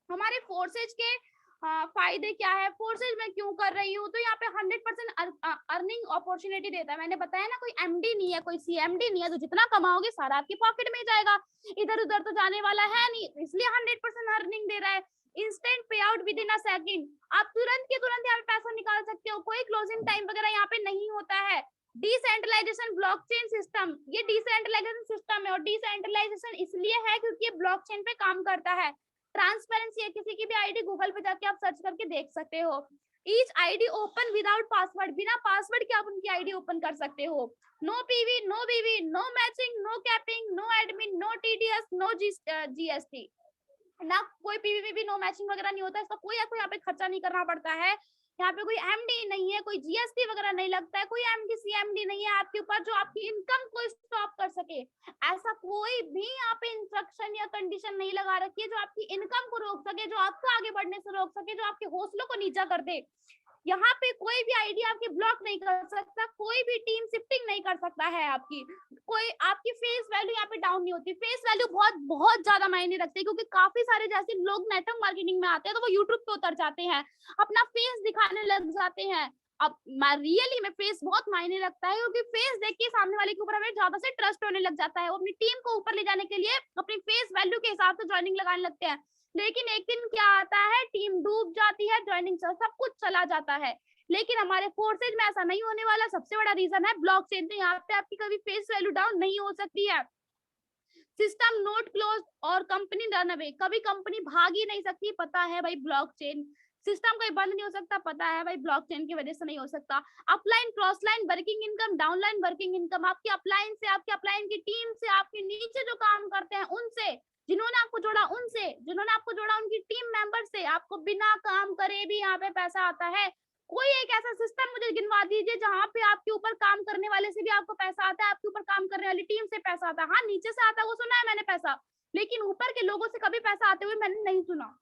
हमारे फोर्सेज के फायदे क्या है, फोर्सेज में क्यों कर रही हूँ, तो यहाँ पे 100% अर्निंग अपॉर्चुनिटी देता है। मैंने बताया ना, कोई एमडी नहीं है, कोई सीएमडी नहीं है, तो जितना कमाओगे सारा आपकी पॉकेट में जाएगा, इधर उधर तो जाने वाला है नहीं, इसलिए 100% अर्निंग दे रहा है। इंस्टेंट पे out with in a second, आप तुरंत के तुरंत यहाँ पे पैसा निकाल सकते हो, कोई क्लोजिंग टाइम वगैरह यहाँ पे नहीं होता है। डिसेंट्रलाइजेशन ब्लॉकचेन सिस्टम, ये डिसेंट्रलाइजेशन सिस्टम है, और डिसेंट्रलाइजेशन इसलिए है क्योंकि ये ब्लॉकचेन पे काम करता है। ट्रांसपेरेंसी है, किसी की भी आईडी गूगल पे जाके आप सर्च करके देख सकते हो। Each ID open without password, बिना पासवर्ड के आप उनकी आईडी ओपन कर सकते हो। No PV, no BV, no matching, no capping, no admin, no TDS, no GST, ना कोई पीवी, नो मैचिंग वगैरह नहीं होता, इसका कोई आपको यहाँ पे खर्चा नहीं करना पड़ता है। यहाँ पे कोई एमडी नहीं है, कोई जीएसटी वगैरह नहीं लगता है, कोई एमडी सीएमडी नहीं है आपके ऊपर जो आपकी इनकम को स्टॉप कर सके। ऐसा कोई भी यहाँ पे इंस्ट्रक्शन या कंडीशन नहीं लगा रखी है जो आपकी इनकम को रोक सके, जो आपको आगे बढ़ने से रोक सके, जो आपके हौसलों को नीचा कर दे। यहाँ पे कोई भी आईडी आपकी ब्लॉक नहीं कर सकता, कोई भी टीम शिफ्टिंग नहीं कर सकता है आपकी, कोई आपकी फेस वैल्यू यहाँ पे डाउन नहीं होती। फेस वैल्यू बहुत बहुत ज्यादा मायने रखते हैं, क्योंकि काफी सारे जैसे लोग नेटवर्क मार्केटिंग में आते हैं तो वो यूट्यूब पे उतर जाते हैं, अपना फेस दिखाने लग जाते हैं। अब रियली में फेस बहुत मायने रखता है, क्योंकि फेस देख के सामने वाले के ऊपर हमें ज्यादा से ट्रस्ट होने लग जाता है, वो अपनी टीम को ऊपर ले जाने के लिए अपनी फेस वैल्यू के हिसाब से ज्वाइनिंग लगाने लगते हैं। लेकिन एक दिन क्या आता है, टीम डूब जाती है, ज्वाइनिंग सब कुछ चला जाता है। लेकिन हमारे फोर्सेज में ऐसा नहीं होने वाला। सबसे बड़ा रीजन है ब्लॉकचेन, तो यहाँ पे आपकी कभी फेस वैल्यू डाउन नहीं हो सकती है। सिस्टम नोट क्लोज और कंपनी रन अवे, कभी कंपनी भाग ही नहीं सकती, पता है भाई ब्लॉकचेन। सिस्टम कहीं बंद नहीं हो सकता, पता है भाई ब्लॉकचेन की वजह से नहीं हो सकता। Upline crossline working income, downline working income, आपकी अपलाइन से, आपके अपलाइन की टीम से, आपके नीचे जो काम करते हैं उनसे, जिन्होंने आपको जोड़ा उनसे, जिन्होंने आपको जोड़ा उनकी टीम मेंबर से, आपको बिना काम करे भी यहाँ पे पैसा आता है। कोई एक ऐसा सिस्टम मुझे गिनवा दीजिए जहां पे आपके ऊपर काम करने वाले से भी आपको पैसा आता है, आपके ऊपर काम करने वाली टीम से पैसा आता है। हाँ, नीचे से आता है वो सुना है मैंने पैसा, लेकिन ऊपर के लोगों से कभी पैसा आते हुए मैंने नहीं सुना।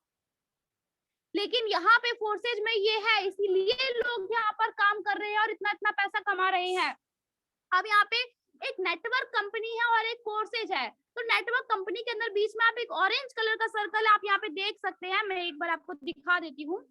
लेकिन यहाँ पे फोर्सेज में ये है, इसीलिए लोग यहाँ पर काम कर रहे हैं और इतना इतना पैसा कमा रहे हैं। अब यहाँ पे एक नेटवर्क कंपनी है और एक फोर्सेज है। तो नेटवर्क कंपनी के अंदर बीच में आप एक ऑरेंज कलर का सर्कल आप यहाँ पे देख सकते हैं, मैं एक बार आपको दिखा देती हूँ।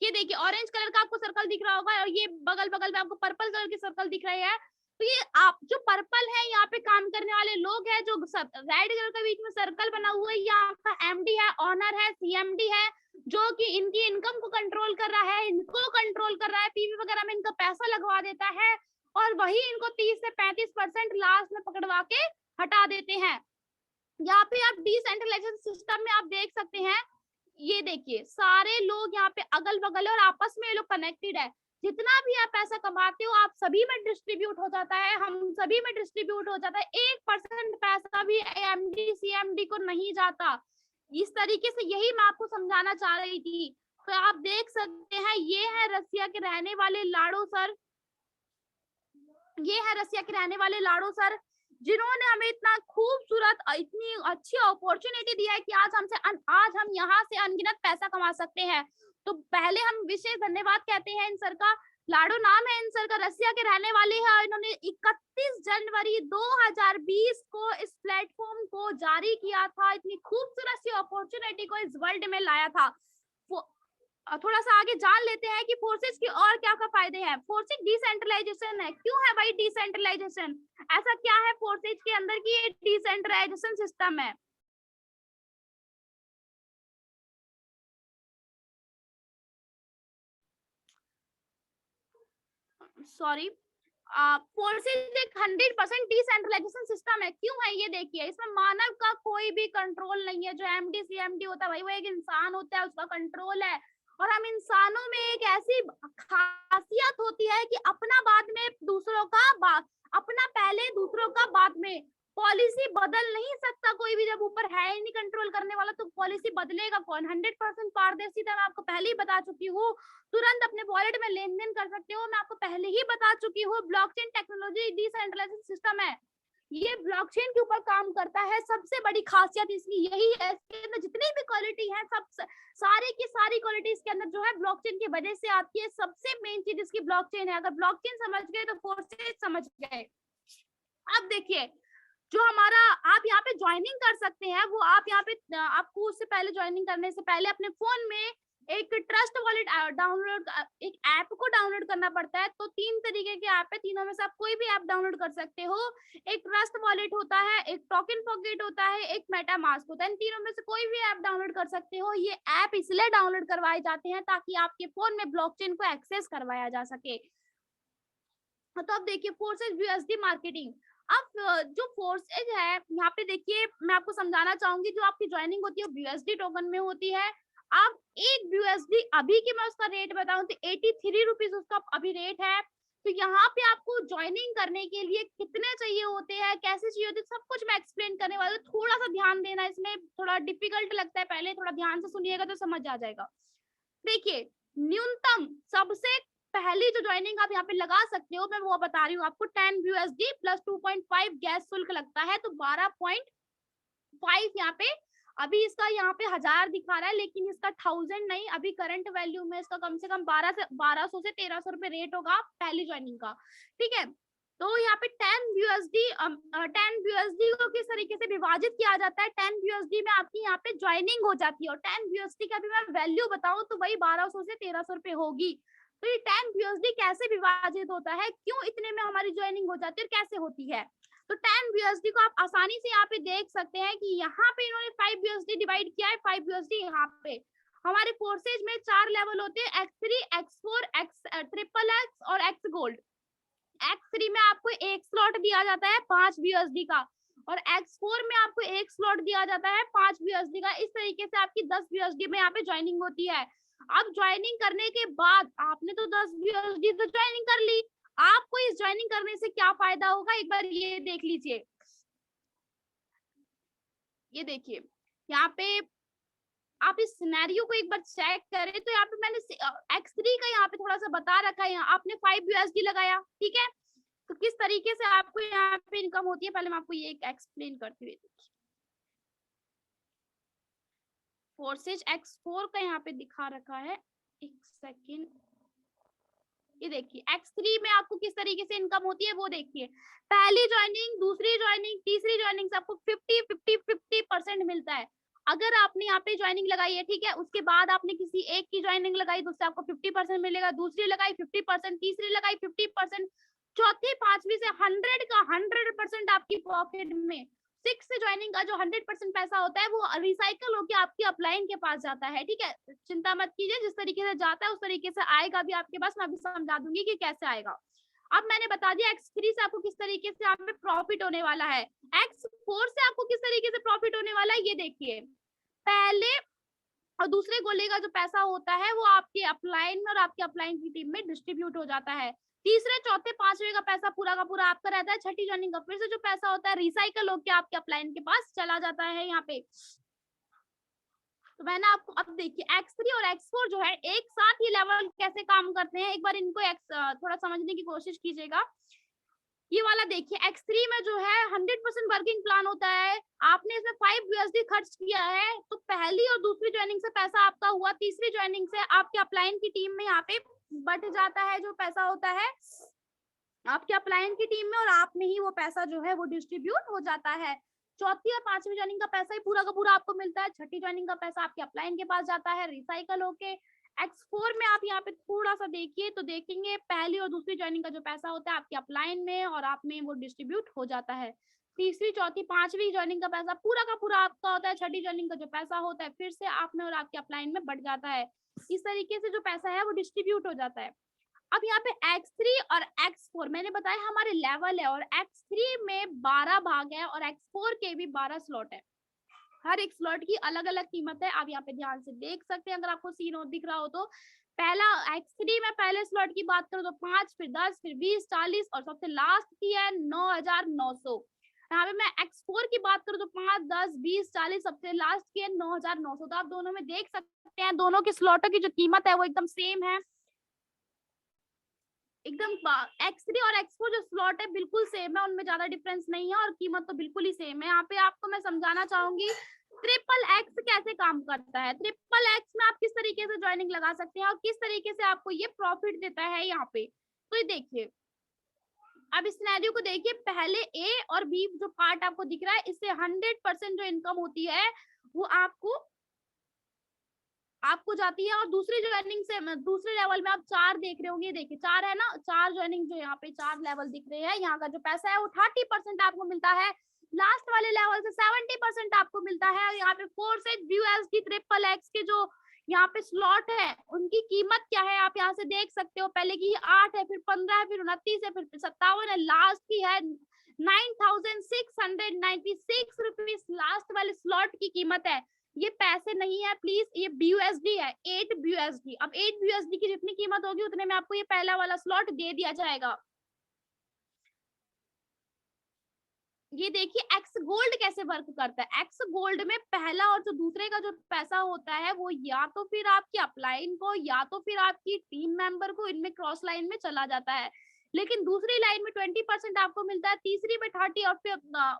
ये देखिए ऑरेंज कलर का आपको सर्कल दिख रहा होगा, और ये बगल बगल में आपको पर्पल कलर के सर्कल दिख रहे हैं। तो ये आप जो पर्पल है यहाँ पे काम करने वाले लोग हैं, जो रेड कलर का बीच में सर्कल बना हुआ है, यहाँ का एमडी है, ऑनर है, सीएमडी है, जो कि इनकी इनकम को कंट्रोल कर रहा है, इनको कंट्रोल कर रहा है, पीवी वगैरह में इनका पैसा लगवा देता है, और वही इनको 30 से 35% लास्ट में पकड़वा के हटा देते हैं। यहाँ पे आप डिसेंट्रलाइजेशन सिस्टम में आप देख सकते हैं, ये देखिए सारे लोग यहाँ पे अगल बगल है और आपस में ये लोग कनेक्टेड है। जितना भी आप पैसा कमाते हो आप सभी में डिस्ट्रीब्यूट हो जाता है, हम सभी में डिस्ट्रीब्यूट हो जाता है। 1% पैसा भी एमडी सीएमडी को नहीं जाता। इस तरीके से यही मैं आपको समझाना चाह रही थी। तो आप देख सकते हैं, ये है रसिया के रहने वाले लाडो सर, ये है रसिया के रहने वाले लाडो सर। जिन्होंने हमें इतना खूबसूरत इतनी अच्छी अपॉर्चुनिटी दिया है कि आज हम यहाँ से अनगिनत पैसा कमा सकते हैं। तो पहले हम विशेष धन्यवाद कहते हैं इन सर का। लाडो नाम है इन सर का, रसिया के रहने वाले हैं। इन्होंने 31 जनवरी 2020 को इस प्लेटफॉर्म को जारी किया था, इतनी खूबसूरत सी अपॉर्चुनिटी को इस वर्ल्ड में लाया था। थोड़ा सा आगे जान लेते हैं कि फोर्सेज की और क्या क्या फायदे हैं। फोर्सेज डिसेंट्रलाइजेशन है। क्यों है भाई डिसेंट्रलाइजेशन? ऐसा क्या है फोर्सेज के अंदर की ये डिसेंट्रलाइजेशन सिस्टम है? सॉरी, फोर्सेज एक 100% डिसेंट्रलाइजेशन सिस्टम है। क्यों है ये देखिए, इसमें मानव का कोई भी कंट्रोल नहीं है। जो एमडी सीएमडी होता है भाई, वो एक इंसान होता है, उसका कंट्रोल है। और हम इंसानों में एक ऐसी खासियत होती है कि अपना बाद में दूसरों का अपना पहले दूसरों का बाद में। पॉलिसी बदल नहीं सकता कोई भी, जब ऊपर है ही नहीं कंट्रोल करने वाला तो पॉलिसी बदलेगा कौन? 100% पारदर्शिता मैं आपको पहले ही बता चुकी हूँ। तुरंत अपने वॉलेट में लेन देन कर सकते हो, मैं आपको पहले ही बता चुकी हूँ। ब्लॉकचेन टेक्नोलॉजी डिसेंट्रलाइजेशन सिस्टम है, ये ब्लॉकचेन के ऊपर काम करता है। सबसे बड़ी खासियत इसकी यही है, इसके अंदर जितनी भी क्वालिटी है, सब सारी की सारी क्वालिटी इसके अंदर जो है ब्लॉकचेन की वजह से आती है। सबसे मेन चीज इसकी ब्लॉकचेन है। अगर ब्लॉकचेन समझ गए तो फोर्सेज समझ गए। अब देखिए, जो हमारा आप यहाँ पे ज्वाइनिंग कर सकते हैं, वो आप यहाँ पे आपको उससे पहले ज्वाइनिंग करने से पहले अपने फोन में एक ट्रस्ट वॉलेट डाउनलोड, एक ऐप को डाउनलोड करना पड़ता है। तो 3 तरीके के ऐप है, तीनों में से आप कोई भी ऐप डाउनलोड कर सकते हो। एक ट्रस्ट वॉलेट होता है, एक टोकन पॉकेट होता है, एक मेटामास्क होता है। इन तीनों में से कोई भी ऐप डाउनलोड कर सकते हो। ये ऐप इसलिए डाउनलोड करवाए जाते हैं ताकि आपके फोन में ब्लॉकचेन को एक्सेस करवाया जा सके। तो अब देखिए फोर्सेज यूएसडी मार्केटिंग। अब जो फोर्सेज है यहाँ पे देखिए, मैं आपको समझाना चाहूंगी, जो आपकी ज्वाइनिंग होती है वो यूएसडी टोकन में होती है। आप एक यूएसडी अभी की मैं उसका रेट बताऊं तो 83 रुपीज उसका अभी रेट है। तो यहाँ पे आपको ज्वाइनिंग करने के लिए कितने चाहिए होते हैं, कैसे चाहिए होते हैं, सब कुछ मैं एक्सप्लेन करने वाली हूँ। थोड़ा सा ध्यान देना, इसमें थोड़ा डिफिकल्ट लगता है, पहले थोड़ा ध्यान से सुनिएगा तो समझ आ जाएगा। देखिए, न्यूनतम सबसे पहली जो ज्वाइनिंग आप यहाँ पे लगा सकते हो, मैं वो बता रही हूँ आपको। 10 यूएसडी प्लस 2.5 गैस शुल्क लगता है, तो 12.5 यहाँ पे। अभी इसका यहाँ पे 1000 दिखा रहा है, लेकिन इसका 1000 नहीं, अभी करंट वैल्यू में इसका कम से कम 1200 से 1300 रुपए रेट होगा पहली ज्वाइनिंग का। ठीक है, तो यहाँ पे 10 यूएसडी को किस तरीके से विभाजित किया जाता है? 10 यूएसडी में आपकी यहाँ पे ज्वाइनिंग हो जाती है, और 10 यूएसडी का भी मैं वैल्यू बताऊं तो वही 1200 से 1300 रुपए होगी। तो ये 10 यूएसडी कैसे विभाजित होता है, क्यों इतने में हमारी ज्वाइनिंग हो जाती है और कैसे होती है? तो 10 यूएसडी को आप आसानी से यहाँ पे देख सकते हैं कि यहाँ पे इन्होंने 5 यूएसडी डिवाइड किया है। 5 यूएसडी यहाँ पे हमारे फोर्सेज में 4 लेवल होते हैं, X3, X4, XXX और X गोल्ड। X3 में आपको एक स्लॉट दिया जाता है 5 यूएसडी का, और X4 में आपको एक स्लॉट दिया जाता है 5 यूएसडी का। इस तरीके से आपकी 10 यूएसडी में यहाँ पे ज्वाइनिंग होती है। अब ज्वाइनिंग करने के बाद आपने तो 10 यूएसडी तो ज्वाइनिंग कर ली, आपको इस ज्वाइनिंग करने से क्या फायदा होगा, एक बार ये देख लीजिए। ये देखिए, यहाँ पे आप इस सिनेरियो को एक बार चेक करें तो यहाँ पे मैंने X3 का यहाँ पे थोड़ा सा बता रखा है। यहाँ आपने 5 यूएसडी लगाया, ठीक है, तो किस तरीके से आपको यहाँ पे इनकम होती है, पहले मैं आपको ये एक्सप्लेन करती हूँ। फोर्सेज X4 का यहाँ पे दिखा रखा है, एक सेकेंड। ये देखिए X3 में आपको किस तरीके से इनकम होती है वो देखिए। पहली ज्वाइनिंग, दूसरी ज्वाइनिंग, तीसरी ज्वाइनिंग से आपको 50% मिलता है। अगर आपने यहाँ पे ज्वाइनिंग लगाई है, ठीक है, उसके बाद आपने किसी एक की ज्वाइनिंग लगाई तो उससे आपको 50% मिलेगा, दूसरी लगाई 50%, तीसरी लगाई 50%, चौथी पांचवी से 100 का 100% आपकी पॉकेट में। 6 ज्वाइनिंग का जो 100% पैसा होता है वो रिसाइकल होकर आपकी अपलाइन के पास जाता है। ठीक है, चिंता मत कीजिए, जिस तरीके से जाता है उस तरीके से आएगा भी आपके पास। मैं अभी समझा दूंगी कि कैसे आएगा। अब मैंने बता दिया X3 से आपको किस तरीके से यहाँ पे प्रॉफिट होने वाला है। X4 से आपको किस तरीके से प्रॉफिट होने वाला है, ये देखिए। पहले और दूसरे गोले का जो पैसा होता है वो आपके अपलाइन में और आपके अपलाइन की टीम में डिस्ट्रीब्यूट हो जाता है। तीसरे, चौथे, पांचवे का पैसा पूरा का पूरा आपका रहता है। छठी ज्वाइनिंग का फिर से जो पैसा होता है रिसाइकल होकर आपके अपलाइन के पास चला जाता है यहाँ पे। तो मैंने आपको, अब देखिए X3 और X4 जो है एक साथ ही लेवल कैसे काम करते हैं, एक बार इनको थोड़ा समझने की कोशिश कीजिएगा। ये वाला देखिए X3 में जो है 100% वर्किंग प्लान होता है, आपने इसमें 5 USD खर्च किया है, तो पहली और दूसरी ज्वाइनिंग से पैसा आपका हुआ, तीसरी ज्वाइनिंग से आपके अपलाइन की टीम में यहाँ पे बढ़ जाता है जो पैसा होता है आपके अपलाइन की टीम में, और आप में ही वो पैसा जो है वो डिस्ट्रीब्यूट हो जाता है। चौथी और पांचवी ज्वाइनिंग का पैसा ही पूरा का पूरा आपको मिलता है, छठी ज्वाइनिंग का पैसा आपके अपलाइन के पास जाता है रिसाइकल होके। X4 में आप यहाँ पे थोड़ा सा देखिए तो देखेंगे पहली और दूसरी ज्वाइनिंग का जो पैसा होता है आपके अपलाइन में और आप में वो डिस्ट्रीब्यूट हो जाता है। तीसरी चौथी पांचवी ज्वाइनिंग का पैसा पूरा का पूरा आपका होता है, छठी ज्वाइनिंग का जो पैसा होता है फिर से आप में और आपके अपलाइन में बढ़ जाता है। इस तरीके से जो पैसा है वो डिस्ट्रीब्यूट हो जाता है। अब यहाँ पे X3 और X4 मैंने बताया हमारे लेवल है, और X3 में 12 भाग है और X4 के भी 12 स्लॉट है। हर एक स्लॉट की अलग अलग कीमत है, आप यहाँ पे ध्यान से देख सकते हैं अगर आपको सीन दिख रहा हो तो। पहला X3 में पहले स्लॉट की बात करो तो 5, फिर 10, फिर 20, 40 और सबसे लास्ट की है 9,900। यहाँ पे मैं X4 की बात करूँ तो 5, 10, 20, 40 सबसे लास्ट की है 9,900। तो आप दोनों में देख सकते हैं दोनों के स्लॉटों की जो कीमत है वो एकदम सेम है, एकदम X3 और X4 जो स्लॉट है बिल्कुल सेम है, उनमें ज्यादा डिफरेंस नहीं है और कीमत तो बिल्कुल ही सेम है। यहाँ पे आपको मैं समझाना चाहूंगी ट्रिपल एक्स कैसे काम करता है। ट्रिपल एक्स में आप किस तरीके से ज्वाइनिंग लगा सकते हैं और किस तरीके से आपको ये प्रॉफिट देता है यहाँ पे। तो ये देखिए अब इस सिनेरियो को देखिए, पहले ए और बी जो पार्ट आपको दिख रहा है इससे 100% जो इनकम होती है वो आपको जाती है, और दूसरी ज्वाइनिंग से दूसरे लेवल में आप 4 देख रहे होंगे, देखिए 4 है ना, 4 ज्वाइनिंग जो यहाँ पे 4 लेवल दिख रहे हैं, यहाँ का जो पैसा है वो 30% आपको मिलता है। लास्ट वाले लेवल से 70% आपको मिलता है। और यहाँ पे 4 से USD ट्रिपल एक्स के जो यहाँ पे स्लॉट है उनकी कीमत क्या है आप यहाँ से देख सकते हो। पहले की 8 है, फिर 15 है, फिर 29 है, फिर 57 है, लास्ट की है 9,696 रुपीज लास्ट वाले स्लॉट की कीमत है। ये पैसे नहीं है प्लीज, ये BUSD है, 8 BUSD। अब 8 BUSD की जितनी कीमत होगी उतने में आपको ये पहला वाला स्लॉट दे दिया जाएगा। ये देखिए एक्स गोल्ड कैसे वर्क करता है। एक्स गोल्ड में पहला और जो दूसरे का जो पैसा होता है वो या तो फिर आपकी अपलाइन को या तो फिर आपकी टीम मेंबर को इनमें क्रॉस लाइन में चला जाता है, लेकिन दूसरी लाइन में 20% आपको मिलता है, तीसरी में 30 और फिर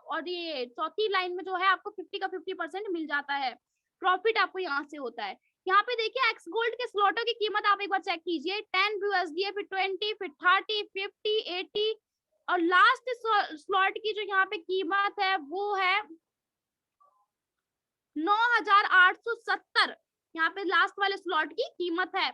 और ये चौथी लाइन में जो है आपको 50 का 50% मिल जाता है। प्रॉफिट आपको यहाँ से होता है। यहाँ पे देखिए एक्स गोल्ड के स्लॉटों की कीमत आप एक बार चेक कीजिए, 10 BUSD है, फिर 20, फिर 30, 50, 80 और लास्ट स्लॉट की जो यहाँ पे कीमत है वो है 9,870। यहाँ पे लास्ट वाले स्लॉट की कीमत है।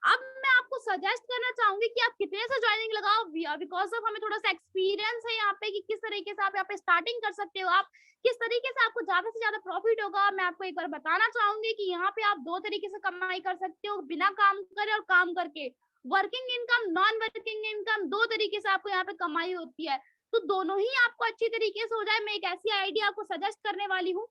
अब मैं आपको सजेस्ट करना चाहूंगी कि आप कितने से ज्वाइनिंग लगाओ, बिकॉज ऑफ हमें थोड़ा सा एक्सपीरियंस है यहाँ पे कि किस तरीके से आप यहाँ पे स्टार्टिंग कर सकते हो, आप किस तरीके से आपको ज्यादा से ज्यादा प्रॉफिट होगा। मैं आपको एक बार बताना चाहूंगी कि यहाँ पे आप 2 तरीके से कमाई कर सकते हो, बिना काम करे और काम करके। Working income, non working income, 2 तरीके से आपको यहाँ पे कमाई होती है। तो दोनों ही आपको अच्छी तरीके से हो जाए, मैं एक ऐसी आइडिया आपको सजेस्ट करने वाली हूँ।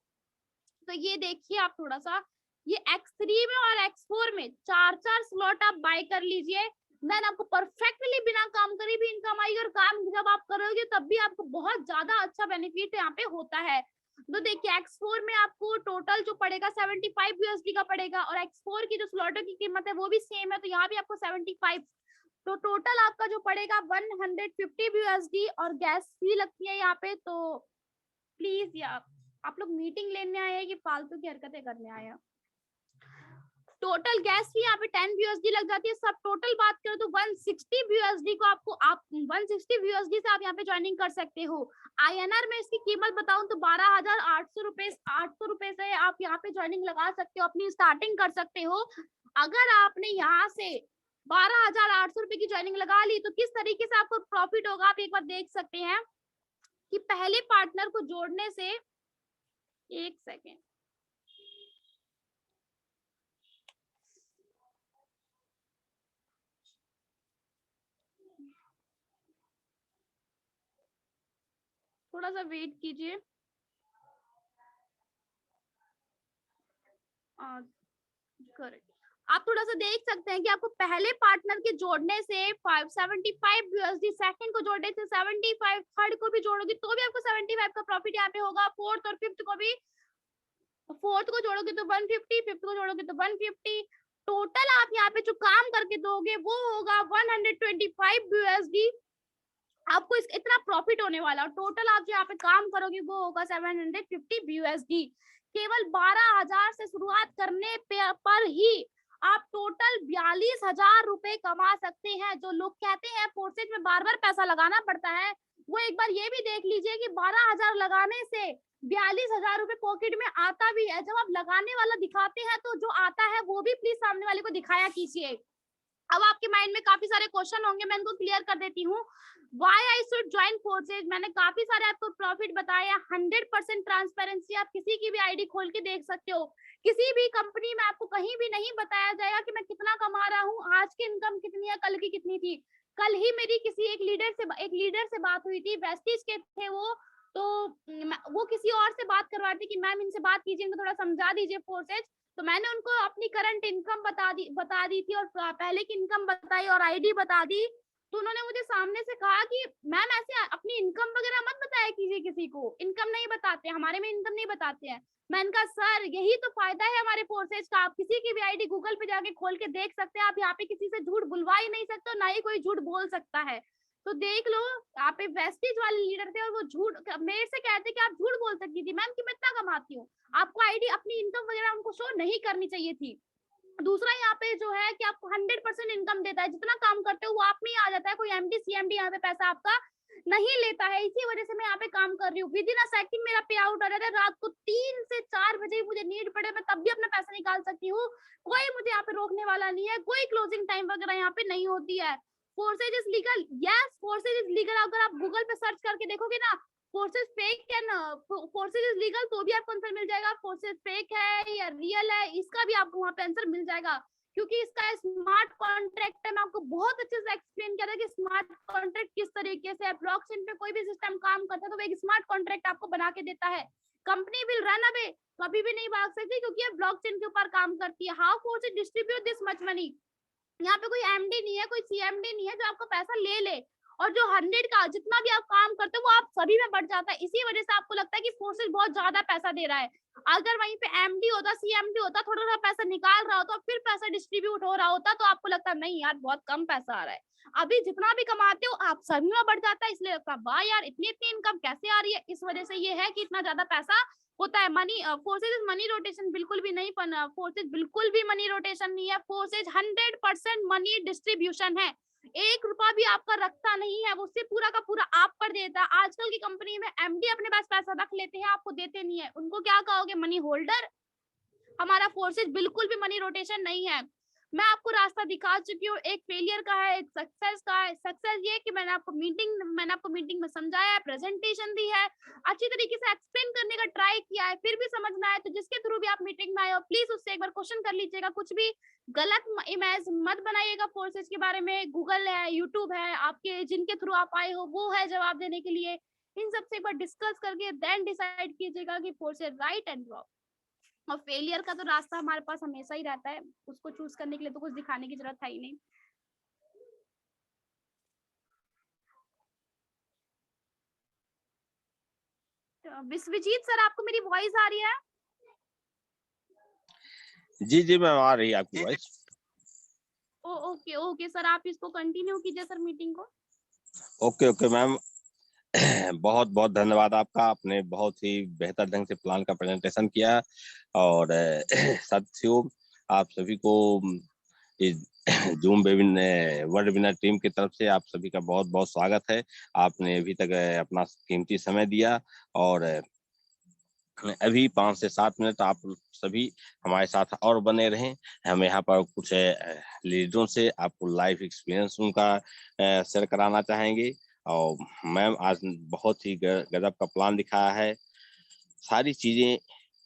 तो ये देखिए आप थोड़ा सा ये X3 में और X4 में 4-4 स्लॉट आप बाय कर लीजिए, देन आपको परफेक्टली बिना काम करे भी इनकम आएगी, और काम जब आप करोगे तब भी आपको बहुत ज्यादा अच्छा बेनिफिट यहाँ पे होता है। तो देखिए X4 में आपको टोटल जो पड़ेगा 75 USD का पड़ेगा, और X4 की जो स्लॉटों की कीमत है वो भी सेम है, तो यहाँ भी आपको 75, तो टोटल आपका जो पड़ेगा 150 USD। और गैस भी लगती है यहाँ पे, तो प्लीज यार आप लोग मीटिंग लेने आए हैं कि फालतू की हरकतें करने आए हैं। टोटल गैस भी यहाँ पे 10 USD लग जाती है। सब टोटल बात करें तो 160 USD को आपको 160 USD से आप यहाँ पे ज्वाइनिंग कर सकते हो। INR में इसकी कीमत बताऊं तो 12,800 रुपए से आप यहाँ पे ज्वाइनिंग लगा सकते हो, अपनी स्टार्टिंग कर सकते हो। अगर आपने यहाँ से 12,800 रुपए की ज्वाइनिंग लगा ली तो किस तरीके से आपको प्रॉफिट होगा आप एक बार देख सकते हैं कि पहले पार्टनर को जोड़ने से, एक सेकेंड, थोड़ा सा वेट कीजिए। करेक्ट, आप थोड़ा सा देख सकते हैं कि आपको पहले पार्टनर के जोड़ने से 75 USD, सेकंड को जोड़ने से 75, थर्ड को भी जोड़ोगे तो भी आपको 75 का प्रॉफिट यहाँ पे होगा, फोर्थ और फिफ्थ को भी, फोर्थ को जोड़ोगे तो 150, फिफ्थ को जोड़ोगे तो 150। टोटल आप यहाँ पे जो काम करके दोगे वो होगा 125 USD। आपको इतना प्रॉफिट होने वाला, और टोटल आप जो यहाँ पे काम करोगे वो होगा 750 USD। केवल 12,000 से शुरुआत करने पर ही आप टोटल 42,000 रुपए कमा सकते हैं। जो लोग कहते हैं फोर्सेज में बार बार पैसा लगाना पड़ता है, वो एक बार ये भी देख लीजिए कि 12,000 लगाने से 42,000 रुपए पॉकेट में आता भी है। जब आप लगाने वाला दिखाते हैं तो जो आता है वो भी प्लीज सामने वाले को दिखाया कीजिए। अब आपके माइंड में काफी सारे क्वेश्चन होंगे, मैं इनको क्लियर कर देती हूँ। Why I should join forces? मैंने काफी सारे आपको प्रॉफिट बताया। 100% ट्रांसपेरेंसी, आप किसी की भी आईडी खोल के देख सकते हो। किसी भी कंपनी में आपको कहीं भी नहीं बताया जाएगा कि मैं कितना कमा रहा हूँ, आज की इनकम कितनी है, कल की कितनी थी। कल ही मेरी किसी एक लीडर से बात हुई थी, वेस्टिज के थे वो, तो वो किसी और से बात करवा रही थी कि मैम इनसे बात कीजिए, इनको थोड़ा समझा दीजिए फोर्सेज। तो मैंने उनको अपनी करंट इनकम बता दी थी, और पहले की इनकम बताई और आईडी बता दी। तो उन्होंने मुझे सामने से कहा कि मैम ऐसे अपनी इनकम वगैरह मत बताया कीजिए, किसी को इनकम नहीं बताते, हमारे में इनकम नहीं बताते हैं। मैंने कहा सर यही तो फायदा है हमारे फोर्सेज का, आप किसी की भी आईडी गूगल पे जाके खोल के देख सकते हैं। आप यहाँ पे किसी से झूठ बुलवा ही नहीं सकते, ना ही कोई झूठ बोल सकता है। तो देख लो, यहाँ पे वेस्टिज वाले लीडर थे और वो झूठ मेरे से कहते कि आप झूठ बोल सकती थी मैम कि मैं इतना कमाती हूँ। आपको आईडी अपनी इनकम वगैरह उनको शो नहीं करनी चाहिए थी। दूसरा यहाँ पे जो है कि आपको 100% इनकम देता है, जितना काम करते हो वो आप में ही आ जाता है। कोई एमडी सीएमडी यहाँ पे पैसा आपका नहीं लेता है। इसी वजह से मैं यहाँ पे काम कर रही हूँ। विद इन अ सेकंड मेरा पे आउट आ रहा है। रात को 3 से 4 बजे मुझे नीड पड़े, मैं तब भी अपना पैसा निकाल सकती हूँ। कोई मुझे यहाँ पे रोकने वाला नहीं है, कोई क्लोजिंग टाइम वगैरह यहाँ पे नहीं होती है। Forces is legal, yes forces is legal. अगर आप गूगल पे सर्च करके देखोगे ना फोर्सेज फेक है ना, फोर्सेज इज लीगल, तो भी आपको आंसर मिल जाएगा। फोर्सेज फेक है या रियल है, इसका भी आपको वहां पे आंसर मिल जाएगा, क्योंकि इसका स्मार्ट कॉन्ट्रैक्ट है। मैं आपको बहुत अच्छे से एक्सप्लेन किया था कि स्मार्ट कॉन्ट्रैक्ट किस तरीके से है। ब्लॉकचेन पे कोई भी सिस्टम काम करता है तो वो एक स्मार्ट कॉन्ट्रैक्ट आपको बना के देता है। कंपनी विल रन अवे, कभी भी नहीं भाग सकती, क्योंकि ये ब्लॉकचेन के ऊपर काम करती है। How forces distribute this much money? यहाँ पे कोई एमडी नहीं है, कोई सीएमडी नहीं है जो आपको पैसा ले ले, और जो 100 का जितना भी आप काम करते हो वो आप सभी में बढ़ जाता है। इसी वजह से आपको लगता है कि फोर्सेज बहुत ज्यादा पैसा दे रहा है। अगर वहीं पे एमडी होता, सीएमडी होता, थोड़ा थोड़ा पैसा निकाल रहा होता, फिर पैसा डिस्ट्रीब्यूट हो रहा होता, तो आपको लगता नहीं यार बहुत कम पैसा आ रहा है। अभी जितना भी कमाते हो आप सभी में बढ़ जाता है, इसलिए लगता है वाह यार इतनी इतनी इनकम कैसे आ रही है। इस वजह से ये है कि इतना ज्यादा पैसा होता है। मनी फोर्सेज मनी रोटेशन बिल्कुल भी नहीं, फोर्सेज बिल्कुल भी मनी रोटेशन नहीं है। फोर्सेज 100% मनी डिस्ट्रीब्यूशन है। 1 रुपया भी आपका रखता नहीं है, वो सिर्फ पूरा का पूरा आप पर देता है। आजकल की कंपनी में एमडी अपने पास पैसा रख लेते हैं, आपको देते नहीं है। उनको क्या कहोगे? Money holder. हमारा फोर्सेज बिल्कुल भी मनी रोटेशन नहीं है। मैं आपको रास्ता दिखा चुकी हूँ, एक फेलियर का है, एक सक्सेस का है। सक्सेस ये कि मैंने आपको मीटिंग में समझाया है, प्रेजेंटेशन दी है, अच्छी तरीके से एक्सप्लेन करने का ट्राई किया है, फिर भी समझ में आया तो जिसके थ्रू भी आप मीटिंग में आए हो प्लीज उससे एक बार क्वेश्चन कर लीजिएगा। कुछ भी गलत इमेज मत बनाइएगा फोर्सेज के बारे में। गूगल है, यूट्यूब है, आपके जिनके थ्रू आप आए हो वो है जवाब देने के लिए। इन सबसे एक बार डिस्कस करके देन डिसाइड कीजिएगा कि फोर्सेज राइट एंड रॉन्ग। और फेलियर का तो रास्ता हमारे पास हमेशा ही रहता है, उसको चूज करने के लिए तो कुछ दिखाने की जरूरत है ही नहीं। तो विश्वजीत सर आपको मेरी वॉइस आ रही है? जी जी मैम आ रही है आपकी वॉइस। ओके ओके सर, आप इसको कंटिन्यू कीजिए सर मीटिंग को। ओके ओके मैम बहुत बहुत धन्यवाद आपका। आपने बहुत ही बेहतर ढंग से प्लान का प्रेजेंटेशन किया। और साथियों आप सभी को इस जूम वेबिनार टीम की तरफ से आप सभी का बहुत बहुत स्वागत है। आपने अभी तक अपना कीमती समय दिया, और अभी 5 से 7 मिनट आप सभी हमारे साथ और बने रहें। हम यहाँ पर कुछ लीडरों से आपको लाइफ एक्सपीरियंस उनका शेयर कराना चाहेंगे। और मैम आज बहुत ही गजब का प्लान दिखाया है। सारी चीजें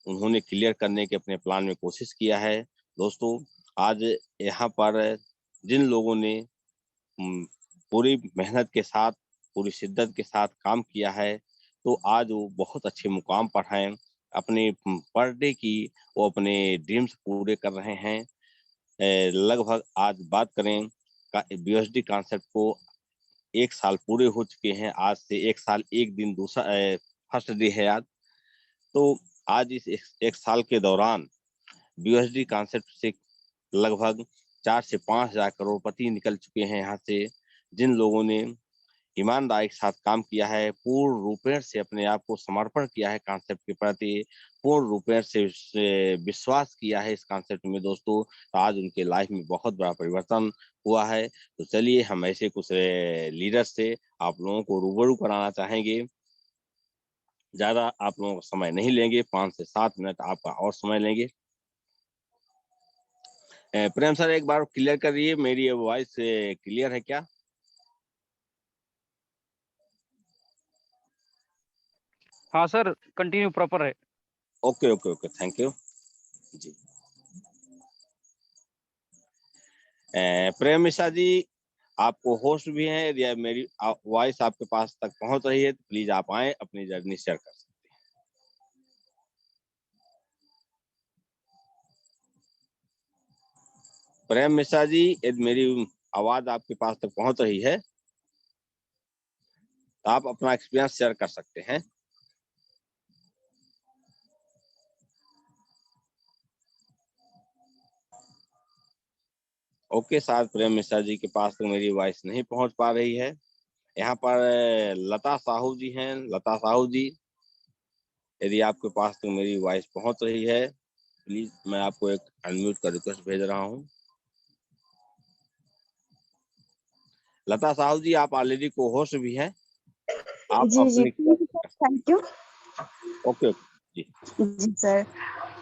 उन्होंने क्लियर करने के अपने प्लान में कोशिश किया है। दोस्तों आज यहाँ पर जिन लोगों ने पूरी मेहनत के साथ, पूरी शिद्दत के साथ काम किया है, तो आज वो बहुत अच्छे मुकाम पर हैं। अपने पर डे की वो अपने ड्रीम्स पूरे कर रहे हैं। लगभग आज बात करें बीएसडी कॉन्सेप्ट को 1 साल पूरे हो चुके हैं। आज से 1 साल 1 दिन दूसरा फर्स्ट डे है आज। तो आज इस 1 साल के दौरान बीएसडी कॉन्सेप्ट से लगभग 4 से 5 हजार करोड़पति निकल चुके हैं यहाँ से। जिन लोगों ने ईमानदारी के साथ काम किया है, पूर्ण रूपेण से अपने आप को समर्पण किया है कॉन्सेप्ट के प्रति, पूर्ण रूपेण से विश्वास किया है इस कॉन्सेप्ट में दोस्तों, तो आज उनके लाइफ में बहुत बड़ा परिवर्तन हुआ है। तो चलिए हम ऐसे कुछ लीडर से आप लोगों को रूबरू कराना चाहेंगे। ज्यादा आप लोगों का समय नहीं लेंगे, 5 से 7 मिनट आपका और समय लेंगे। प्रेम सर एक बार क्लियर करिए, मेरी वॉइस क्लियर है क्या? हाँ सर, कंटिन्यू प्रॉपर है। Okay okay okay, thank you जी। प्रेम मिश्रा जी आपको होस्ट भी हैं, यदि मेरी वॉइस आपके पास तक पहुंच रही है तो प्लीज आप आए, अपनी जर्नी शेयर कर सकते हैं। प्रेम मिश्रा जी यदि मेरी आवाज आपके पास तक पहुंच रही है तो आप अपना एक्सपीरियंस शेयर कर सकते हैं। ओके, शायद प्रेम मिश्रा जी के पास तो मेरी वॉइस नहीं पहुंच पा रही है। यहाँ पर लता साहू जी हैं। लता साहू जी यदि आपके पास तो मेरी वॉइस पहुंच रही है, प्लीज मैं आपको एक अनम्यूट का रिक्वेस्ट भेज रहा हूँ। लता साहू जी आप ऑलरेडी को होस्ट भी हैं, आप जी जी, अपनी थैंक यू। ओके जी जी सर,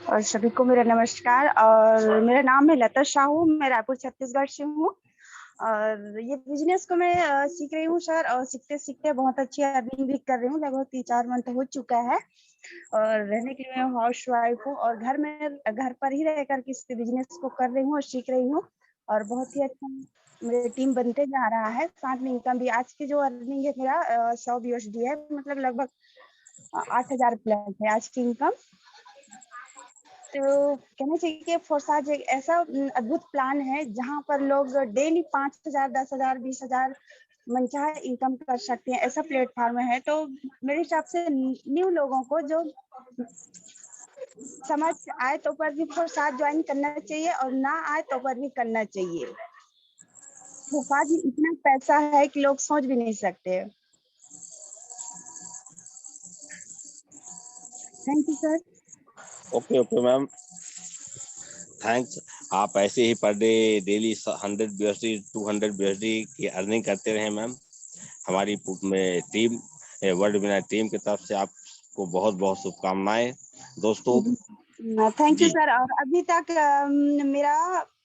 और सभी को मेरा नमस्कार। और मेरा नाम है लता साहू, मैं रायपुर छत्तीसगढ़ से हूँ। और ये बिजनेस को मैं सीख रही हूँ सर, और सीखते सीखते बहुत अच्छी अर्निंग भी कर रही हूँ। लगभग 3-4 मंथ हो चुका है। और रहने के लिए मैं हाउस वाइफ हूँ, और घर पर ही रहकर के इस बिजनेस को कर रही हूँ और सीख रही हूँ। और बहुत ही अच्छा मेरी टीम बनते जा रहा है। साथ में इनकम भी, आज की जो अर्निंग है मेरा 100 USD है, मतलब लगभग 8,000 प्लस है आज की इनकम। तो कहना चाहिए कि फोर्साज एक ऐसा अद्भुत प्लान है जहां पर लोग डेली 5,000, 10,000, 20,000 मनचाहा इनकम कर सकते हैं। ऐसा प्लेटफॉर्म है। तो मेरे हिसाब से न्यू लोगों को जो समझ आए तो पर भी फोर्साज ज्वाइन करना चाहिए, और ना आए तो पर भी करना चाहिए। फोर्साज में इतना पैसा है कि लोग सोच भी नहीं सकते। Thank you sir. Okay okay ma'am, thanks. आप ऐसे ही per day daily 100 BSD 200 BSD की अर्निंग करते रहे मैम। हमारी टीम वर्ल्ड विनर टीम की तरफ से आपको बहुत बहुत शुभकामनाएं दोस्तों। थैंक यू जी सर। और अभी तक मेरा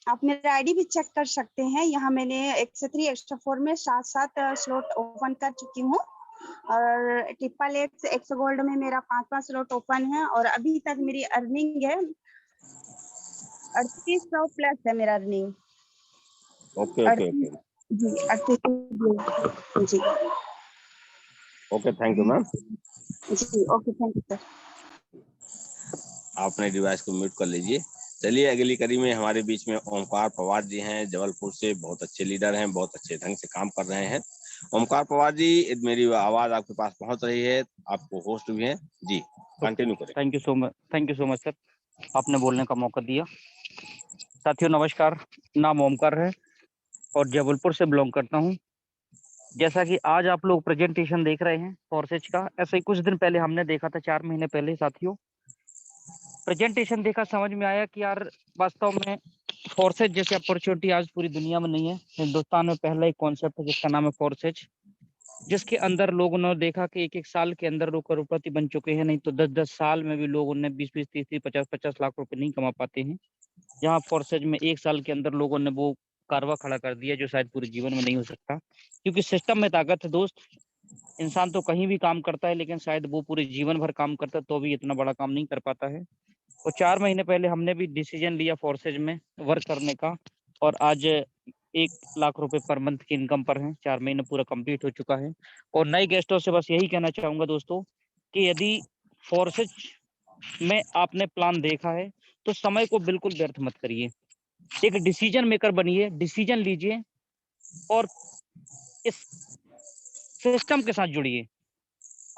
आप मेरा आईडी भी चेक कर सकते हैं। यहाँ मैंने X3 X4 में 7 स्लॉट ओपन कर चुकी हूँ। और X X गोल्ड में मेरा 5 स्लॉट ओपन है। और अभी तक मेरी अर्निंग है 3800 प्लस है मेरा अर्निंग। ओके ओके ओके जी 3800 जी। Okay, thank you ma'am. जी ओके, थैंक यू सर। आप अपने डिवाइस को म्यूट कर लीजिए। चलिए अगली कड़ी में हमारे बीच में ओमकार पवार जी हैं, जबलपुर से, बहुत अच्छे लीडर हैं, बहुत अच्छे ढंग से काम कर रहे हैं। ओमकार पवार जी मेरी आवाज आपके पास पहुंच रही है, आपको होस्ट भी हैं जी, कंटिन्यू करें। Thank you so much sir, आपने बोलने का मौका दिया। साथियों नमस्कार, नाम ओमकार है और जबलपुर से बिलोंग करता हूं। जैसा कि आज आप लोग प्रेजेंटेशन देख रहे हैं फोर्सेज का, ऐसे ही कुछ दिन पहले हमने देखा था, 4 महीने पहले साथियों प्रेजेंटेशन देखा, समझ में आया कि यार वास्तव में फोर्सेज जैसी अपॉर्चुनिटी आज पूरी दुनिया में नहीं है। हिंदुस्तान में पहला एक कॉन्सेप्ट है जिसका नाम है फोर्सेज, जिसके अंदर लोगों ने देखा कि 1-1 साल के अंदर लोग करोड़पति बन चुके हैं, नहीं तो 10-10 साल में भी लोगों ने 20-20, 30-30, 50-50 लाख रुपए नहीं कमा पाते हैं। जहाँ फोर्सेज में 1 साल के अंदर लोगों ने वो कारवा खड़ा कर दिया जो शायद पूरे जीवन में नहीं हो सकता, क्योंकि सिस्टम में ताकत है दोस्त। इंसान तो कहीं भी काम करता है, लेकिन शायद वो पूरे जीवन भर काम करता है तो भी इतना बड़ा काम नहीं कर पाता है। और 4 महीने पहले हमने भी डिसीजन लिया फोर्सेज में वर्क करने का, और आज 1 लाख रुपए पर मंथ की इनकम पर है। 4 महीने पूरा कंप्लीट हो चुका है। और नए गेस्टों से बस यही कहना चाहूंगा दोस्तों कि यदि फोर्सेज में आपने प्लान देखा है तो समय को बिल्कुल व्यर्थ मत करिए। एक डिसीजन मेकर बनिए, डिसीजन लीजिए और इस सिस्टम के साथ जुड़िए।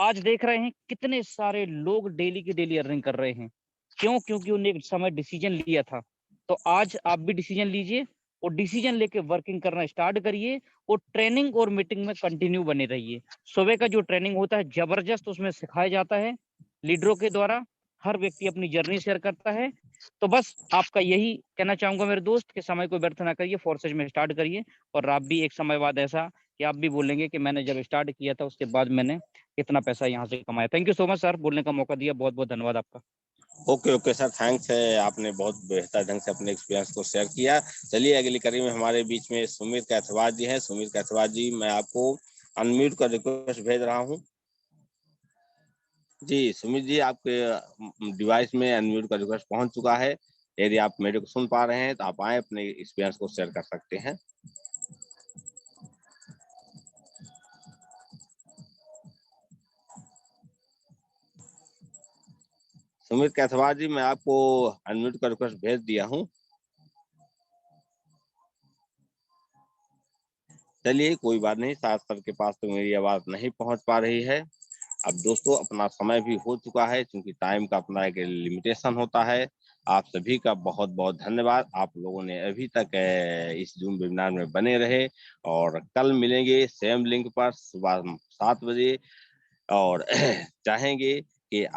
आज देख रहे हैं कितने सारे लोग डेली की डेली अर्निंग कर रहे हैं। क्यों? क्योंकि उन्होंने एक समय डिसीजन लिया था। तो आज आप भी डिसीजन लीजिए और डिसीजन लेके वर्किंग करना स्टार्ट करिए और ट्रेनिंग और मीटिंग में कंटिन्यू बने रहिए। सुबह का जो ट्रेनिंग होता है जबरदस्त उसमें सिखाया जाता है लीडरों के द्वारा, हर व्यक्ति अपनी जर्नी शेयर करता है। तो बस आपका यही कहना चाहूंगा मेरे दोस्त कि समय को व्यर्थ ना करिए, फोर्सेज में स्टार्ट करिए और आप भी एक समय बाद ऐसा कि आप भी बोलेंगे कि मैंने जब स्टार्ट किया था उसके बाद मैंने कितना पैसा यहाँ से कमाया। Thank you so much sir, बोलने का मौका दिया, बहुत बहुत धन्यवाद आपका। ओके सर, थैंक्स है, आपने बहुत बेहतर ढंग से अपने एक्सपीरियंस को शेयर किया। चलिए अगली कड़ी में हमारे बीच में सुमित कैथवाल जी हैं। सुमित कैथवाल जी, मैं आपको अनम्यूट का रिक्वेस्ट भेज रहा हूँ। जी सुमित जी, आपके डिवाइस में अनम्यूट का रिक्वेस्ट पहुंच चुका है। यदि आप मेरे को सुन पा रहे हैं तो आप आए अपने एक्सपीरियंस को शेयर कर सकते हैं। सुमित कैथवाल जी, मैं आपको अनम्यूट का रिक्वेस्ट भेज दिया हूं। चलिए कोई बात नहीं, साथ सर के पास तो मेरी आवाज नहीं पहुंच पा रही है। अब दोस्तों अपना समय भी हो चुका है, क्योंकि टाइम का अपना एक लिमिटेशन होता है। आप सभी का बहुत बहुत धन्यवाद, आप लोगों ने अभी तक इस जूम वेबिनार में बने रहे। और कल मिलेंगे सेम लिंक पर सुबह 7 बजे और चाहेंगे कि